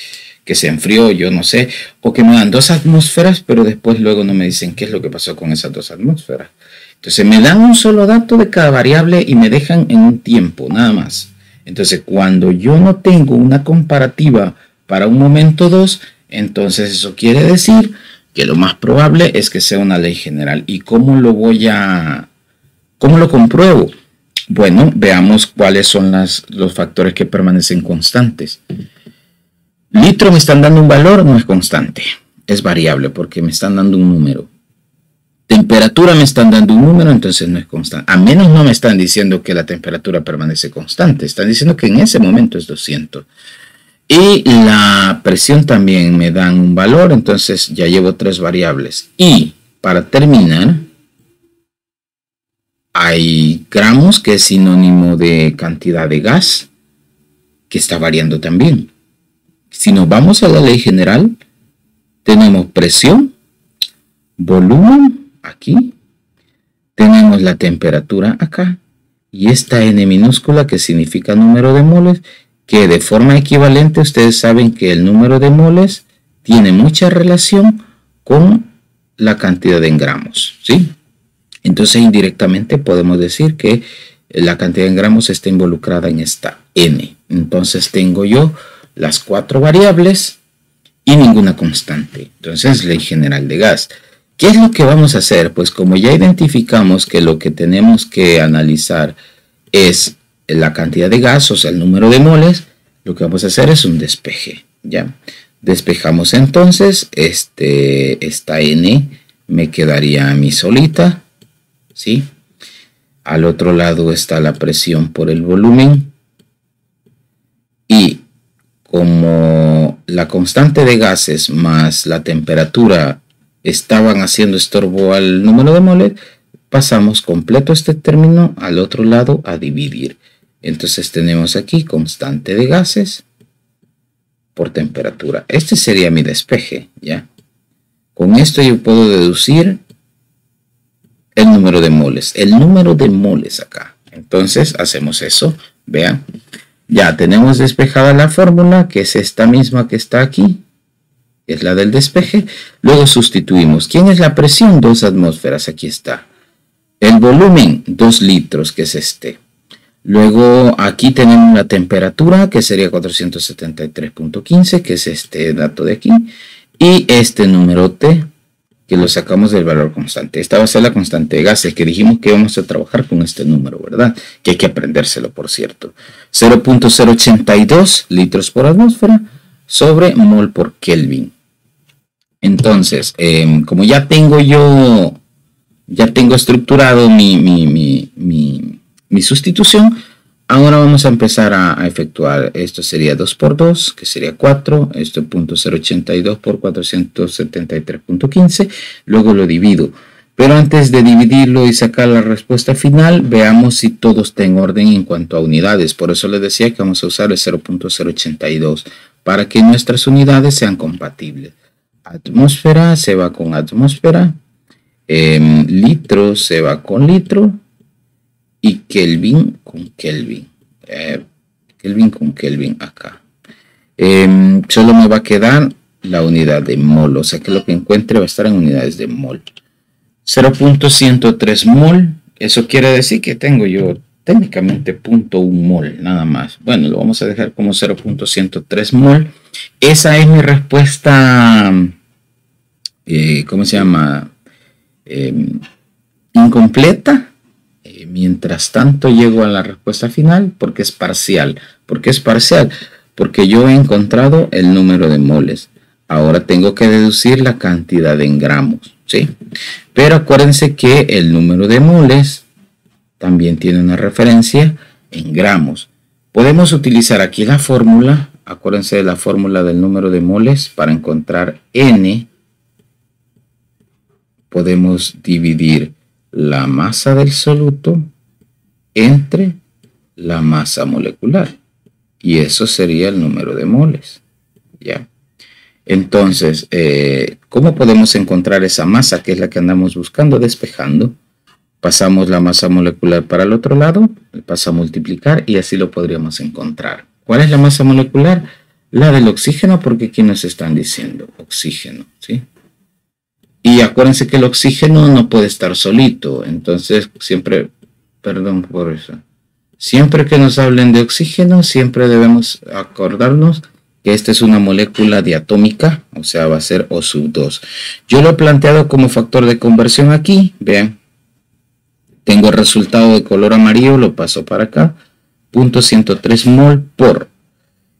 enfrió, yo no sé, o que me dan 2 atmósferas, pero después luego no me dicen qué es lo que pasó con esas 2 atmósferas. Entonces me dan un solo dato de cada variable y me dejan en un tiempo, nada más. Entonces cuando yo no tengo una comparativa para un momento 2, entonces eso quiere decir que lo más probable es que sea una ley general. ¿Y cómo lo compruebo? Bueno, veamos cuáles son los factores que permanecen constantes. Litro me están dando un valor, no es constante, es variable porque me están dando un número. Temperatura me están dando un número, entonces no es constante. A menos no me están diciendo que la temperatura permanece constante, están diciendo que en ese momento es 200. Y la presión también me dan un valor, entonces ya llevo 3 variables. Y para terminar, hay gramos, que es sinónimo de cantidad de gas, que está variando también. Si nos vamos a la ley general, tenemos presión, volumen aquí, tenemos la temperatura acá y esta N minúscula que significa número de moles, que de forma equivalente ustedes saben que el número de moles tiene mucha relación con la cantidad en gramos, ¿sí? Entonces indirectamente podemos decir que la cantidad en gramos está involucrada en esta N. Entonces tengo yo las 4 variables y ninguna constante. Entonces, ley general de gas. ¿Qué es lo que vamos a hacer? Pues como ya identificamos que lo que tenemos que analizar es la cantidad de gas, o sea, el número de moles, lo que vamos a hacer es un despeje, ¿ya? Despejamos entonces, esta N me quedaría a mí solita, ¿sí? Al otro lado está la presión por el volumen y como la constante de gases más la temperatura estaban haciendo estorbo al número de moles, pasamos completo este término al otro lado a dividir. Entonces tenemos aquí constante de gases por temperatura. Este sería mi despeje, ¿ya? Con esto yo puedo deducir el número de moles. El número de moles acá. Entonces hacemos eso. Vean. Ya tenemos despejada la fórmula, que es esta misma que está aquí, es la del despeje. Luego sustituimos. ¿Quién es la presión? 2 atmósferas, aquí está. El volumen, 2 litros, que es este. Luego aquí tenemos la temperatura, que sería 473.15, que es este dato de aquí. Y este número T, que lo sacamos del valor constante. Esta va a ser la constante de gases, que dijimos que vamos a trabajar con este número, ¿verdad? Que hay que aprendérselo, por cierto. 0.082 litros por atmósfera. sobre mol por Kelvin. Entonces, como ya tengo estructurado mi sustitución, ahora vamos a empezar a efectuar. Esto sería 2 por 2, que sería 4. Esto es 0.082 por 473.15. Luego lo divido. Pero antes de dividirlo y sacar la respuesta final, veamos si todo está en orden en cuanto a unidades. Por eso les decía que vamos a usar el 0.082 para que nuestras unidades sean compatibles. Atmósfera se va con atmósfera. Litro se va con litro. Y Kelvin con Kelvin. Kelvin con Kelvin acá. Solo me va a quedar la unidad de mol. O sea que lo que encuentre va a estar en unidades de mol. 0.103 mol. Eso quiere decir que tengo yo técnicamente 0.1 mol nada más. Bueno, lo vamos a dejar como 0.103 mol. Esa es mi respuesta. ¿Cómo se llama? Incompleta. Mientras tanto llego a la respuesta final porque es parcial. ¿Por qué es parcial? Porque yo he encontrado el número de moles. Ahora tengo que deducir la cantidad en gramos, ¿sí? Pero acuérdense que el número de moles también tiene una referencia en gramos. Podemos utilizar aquí la fórmula. Acuérdense de la fórmula del número de moles para encontrar N. Podemos dividir la masa del soluto entre la masa molecular. Y eso sería el número de moles. ¿Ya? Entonces, ¿cómo podemos encontrar esa masa que es la que andamos buscando? Despejando. Pasamos la masa molecular para el otro lado, le pasa a multiplicar y así lo podríamos encontrar. ¿Cuál es la masa molecular? La del oxígeno, porque aquí nos están diciendo oxígeno, ¿sí? Y acuérdense que el oxígeno no puede estar solito, entonces siempre, perdón por eso, siempre que nos hablen de oxígeno, siempre debemos acordarnos que esta es una molécula diatómica, o sea, va a ser O2. Yo lo he planteado como factor de conversión aquí, vean, tengo el resultado de color amarillo, lo paso para acá, 0.103 mol por.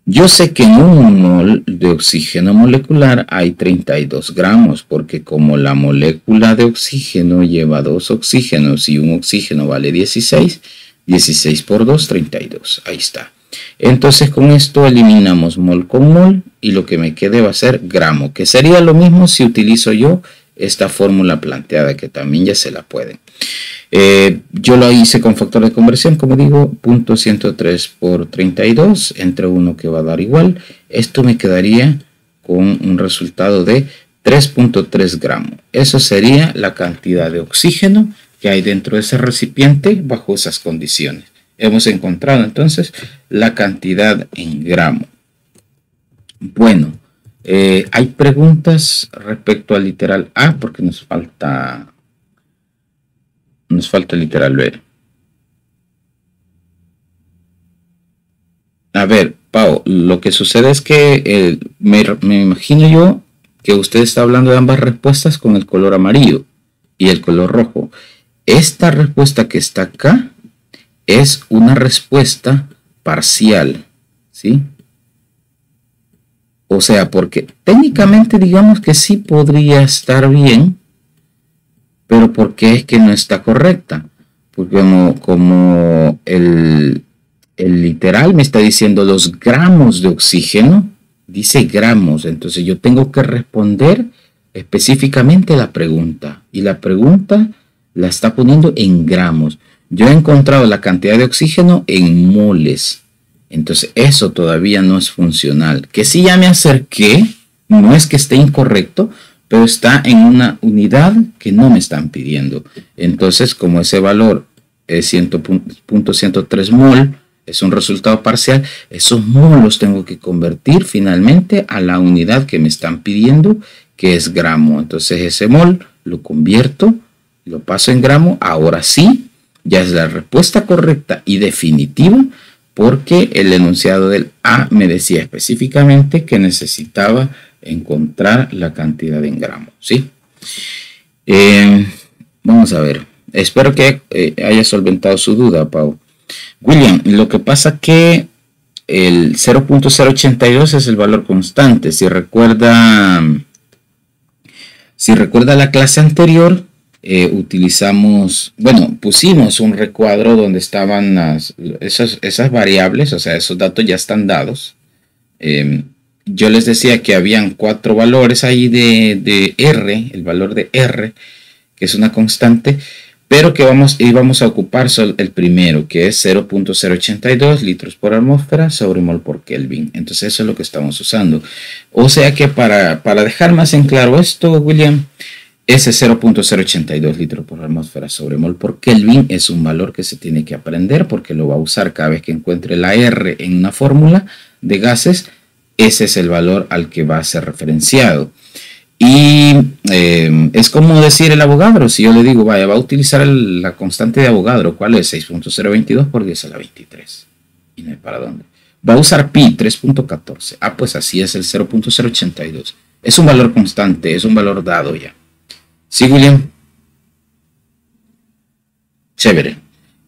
Yo sé que en un mol de oxígeno molecular hay 32 gramos, porque como la molécula de oxígeno lleva 2 oxígenos y un oxígeno vale 16, 16 por 2, 32. Ahí está. Entonces con esto eliminamos mol con mol y lo que me quede va a ser gramo, que sería lo mismo si utilizo yo esta fórmula planteada, que también ya se la pueden. Yo lo hice con factor de conversión, como digo, 0.103 por 32 entre 1 que va a dar igual. Esto me quedaría con un resultado de 3.3 gramos. Eso sería la cantidad de oxígeno que hay dentro de ese recipiente bajo esas condiciones. Hemos encontrado entonces la cantidad en gramo. Bueno, hay preguntas respecto al literal A porque nos falta el literal B. A ver, Pau, lo que sucede es que me imagino yo que usted está hablando de ambas respuestas con el color amarillo y el color rojo. Esta respuesta que está acá es una respuesta parcial, ¿sí? O sea, porque técnicamente digamos que sí podría estar bien, pero ¿por qué es que no está correcta? Porque como el literal me está diciendo los gramos de oxígeno, dice gramos, entonces yo tengo que responder específicamente la pregunta, y la pregunta la está poniendo en gramos. Yo he encontrado la cantidad de oxígeno en moles, entonces eso todavía no es funcional. Que si ya me acerqué, no es que esté incorrecto, pero está en una unidad que no me están pidiendo. Entonces, como ese valor es 0.103 mol, es un resultado parcial, esos mol los tengo que convertir finalmente a la unidad que me están pidiendo, que es gramo. Entonces ese mol lo convierto, lo paso en gramo. Ahora sí, ya es la respuesta correcta y definitiva, porque el enunciado del A me decía específicamente que necesitaba encontrar la cantidad en gramos, ¿sí? Vamos a ver. Espero que haya solventado su duda, Pau. William, lo que pasa que el 0.082 es el valor constante. Si recuerda la clase anterior, pusimos un recuadro donde estaban esas variables, o sea, esos datos ya están dados. Yo les decía que habían 4 valores ahí de R, el valor de R, que es una constante, pero que íbamos a ocupar el primero, que es 0.082 litros por atmósfera sobre mol por Kelvin. Entonces eso es lo que estamos usando. O sea que para dejar más en claro esto, William, ese 0.082 litros por atmósfera sobre mol por Kelvin es un valor que se tiene que aprender porque lo va a usar cada vez que encuentre la R en una fórmula de gases. Ese es el valor al que va a ser referenciado. Y es como decir el Avogadro. Si yo le digo, vaya, va a utilizar la constante de Avogadro, ¿cuál es? 6.022 por 10 a la 23. Y no hay para dónde. Va a usar pi, 3.14. Ah, pues así es el 0.082. Es un valor constante, es un valor dado ya. ¿Sí, William? Chévere.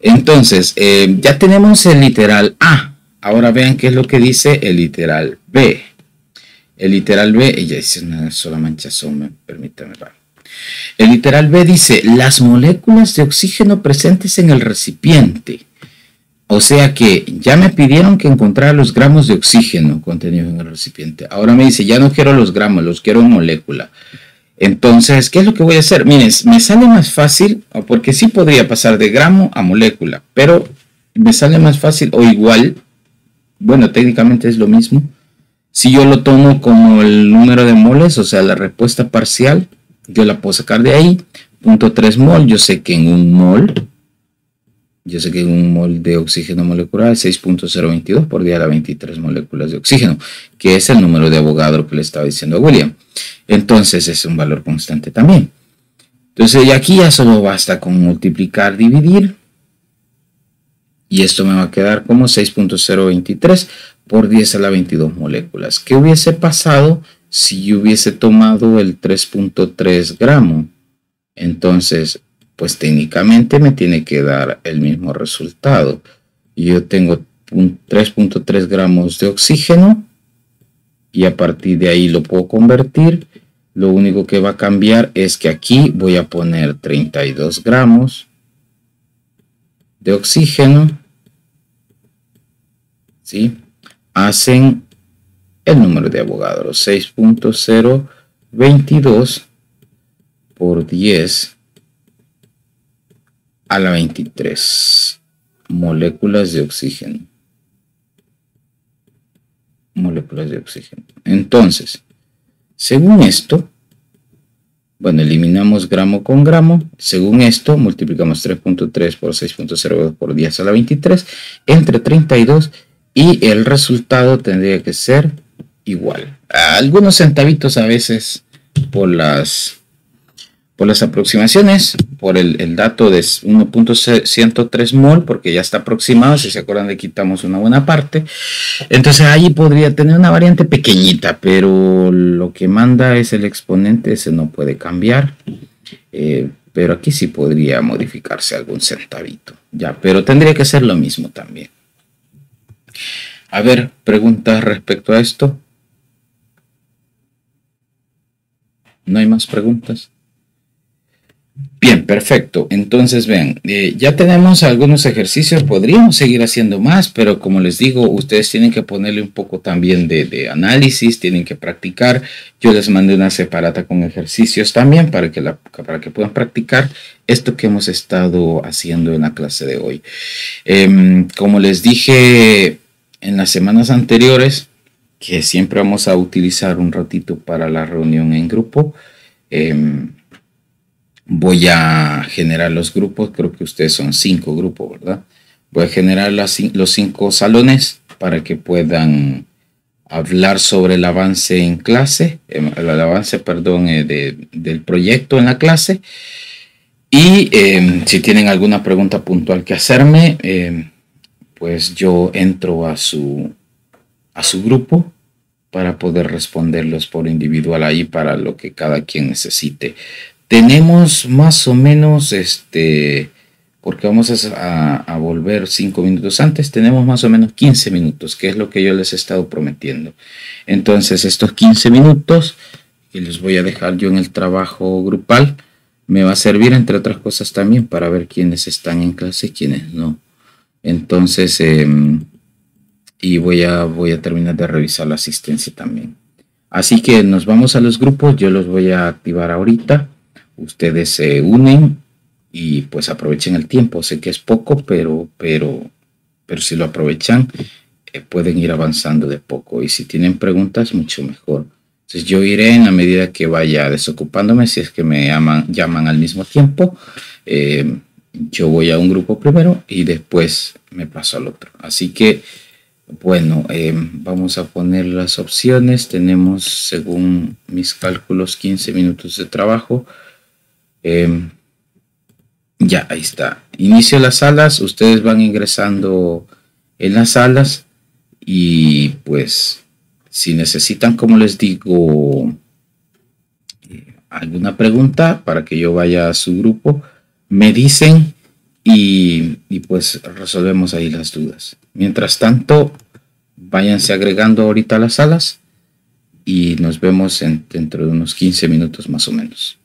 Entonces, ya tenemos el literal A. Ahora vean qué es lo que dice el literal B. El literal B, ella dice una sola manchazón, permítame. El literal B dice, las moléculas de oxígeno presentes en el recipiente. O sea que ya me pidieron que encontrara los gramos de oxígeno contenidos en el recipiente. Ahora me dice, ya no quiero los gramos, los quiero en molécula. Entonces, ¿qué es lo que voy a hacer? Miren, me sale más fácil, porque sí podría pasar de gramo a molécula, pero me sale más fácil o igual, bueno, técnicamente es lo mismo. Si yo lo tomo como el número de moles, o sea, la respuesta parcial, yo la puedo sacar de ahí, 0.3 mol, yo sé que en un mol de oxígeno molecular es 6.022 por 10 a la 23 moléculas de oxígeno, que es el número de Avogadro que le estaba diciendo a William. Entonces es un valor constante también. Entonces y aquí ya solo basta con multiplicar, dividir. Y esto me va a quedar como 6.023 por 10 a la 22 moléculas. ¿Qué hubiese pasado si yo hubiese tomado el 3.3 gramo? Entonces, pues técnicamente me tiene que dar el mismo resultado. Yo tengo 3.3 gramos de oxígeno y a partir de ahí lo puedo convertir. Lo único que va a cambiar es que aquí voy a poner 32 gramos de oxígeno, ¿sí? Hacen el número de Avogadro, 6.022 por 10 a la 23 moléculas de oxígeno. Moléculas de oxígeno. Entonces, según esto, bueno, eliminamos gramo con gramo. Según esto, multiplicamos 3.3 por 6.02 por 10 a la 23 entre 32 y el resultado tendría que ser igual. Algunos centavitos a veces por las aproximaciones, por el dato de 1.103 mol, porque ya está aproximado, si se acuerdan le quitamos una buena parte. Entonces ahí podría tener una variante pequeñita, pero lo que manda es el exponente, ese no puede cambiar. Pero aquí sí podría modificarse algún centavito, ya, pero tendría que ser lo mismo también. A ver, preguntas respecto a esto. ¿No hay más preguntas? Bien, perfecto. Entonces, vean, ya tenemos algunos ejercicios. Podríamos seguir haciendo más, pero como les digo, ustedes tienen que ponerle un poco también de análisis, tienen que practicar. Yo les mandé una separata con ejercicios también para que puedan practicar esto que hemos estado haciendo en la clase de hoy. Como les dije en las semanas anteriores, que siempre vamos a utilizar un ratito para la reunión en grupo. Voy a generar los grupos, creo que ustedes son 5 grupos, ¿verdad? Voy a generar los 5 salones para que puedan hablar sobre el avance en clase, del proyecto en la clase. Y si tienen alguna pregunta puntual que hacerme, pues yo entro a su grupo para poder responderlos por individual ahí para lo que cada quien necesite. Tenemos más o menos porque vamos a volver 5 minutos antes. Tenemos más o menos 15 minutos, que es lo que yo les he estado prometiendo. Entonces, estos 15 minutos que les voy a dejar yo en el trabajo grupal, me va a servir, entre otras cosas, también para ver quiénes están en clase y quiénes no. Entonces, y voy a terminar de revisar la asistencia también. Así que nos vamos a los grupos, yo los voy a activar ahorita. Ustedes se unen y pues aprovechen el tiempo. Sé que es poco, pero si lo aprovechan, pueden ir avanzando de poco. Y si tienen preguntas, mucho mejor. Entonces yo iré en la medida que vaya desocupándome, si es que me llaman al mismo tiempo. Yo voy a un grupo primero y después me paso al otro. Así que, bueno, vamos a poner las opciones. Tenemos, según mis cálculos, 15 minutos de trabajo. Ya, ahí está. Inicio las salas. Ustedes van ingresando en las salas y pues si necesitan, como les digo, alguna pregunta para que yo vaya a su grupo, me dicen y pues resolvemos ahí las dudas. Mientras tanto, váyanse agregando ahorita a las salas y nos vemos dentro de unos 15 minutos más o menos.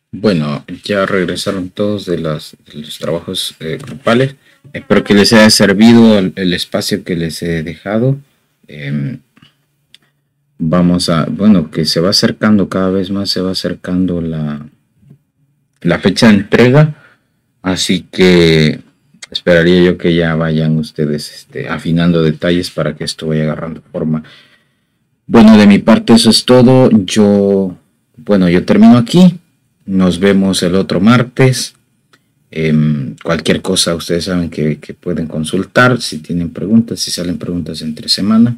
Bueno, ya regresaron todos de los trabajos grupales. Espero que les haya servido el espacio que les he dejado. Vamos a, bueno, que se va acercando cada vez más, se va acercando la fecha de entrega. Así que esperaría yo que ya vayan ustedes afinando detalles para que esto vaya agarrando forma. Bueno, de mi parte eso es todo. Yo termino aquí. Nos vemos el otro martes. Cualquier cosa ustedes saben que pueden consultar. Si tienen preguntas, si salen preguntas entre semana,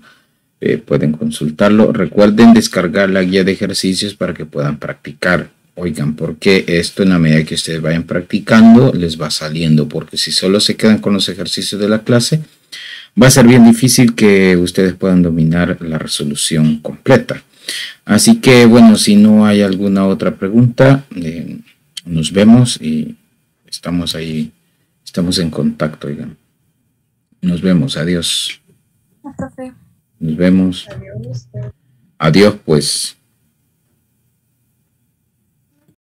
pueden consultarlo. Recuerden descargar la guía de ejercicios para que puedan practicar. Oigan, porque esto en la medida que ustedes vayan practicando les va saliendo, porque si solo se quedan con los ejercicios de la clase, va a ser bien difícil que ustedes puedan dominar la resolución completa. Así que bueno, si no hay alguna otra pregunta, nos vemos y estamos ahí, estamos en contacto. Oigan. Nos vemos, adiós. Nos vemos. Adiós, pues.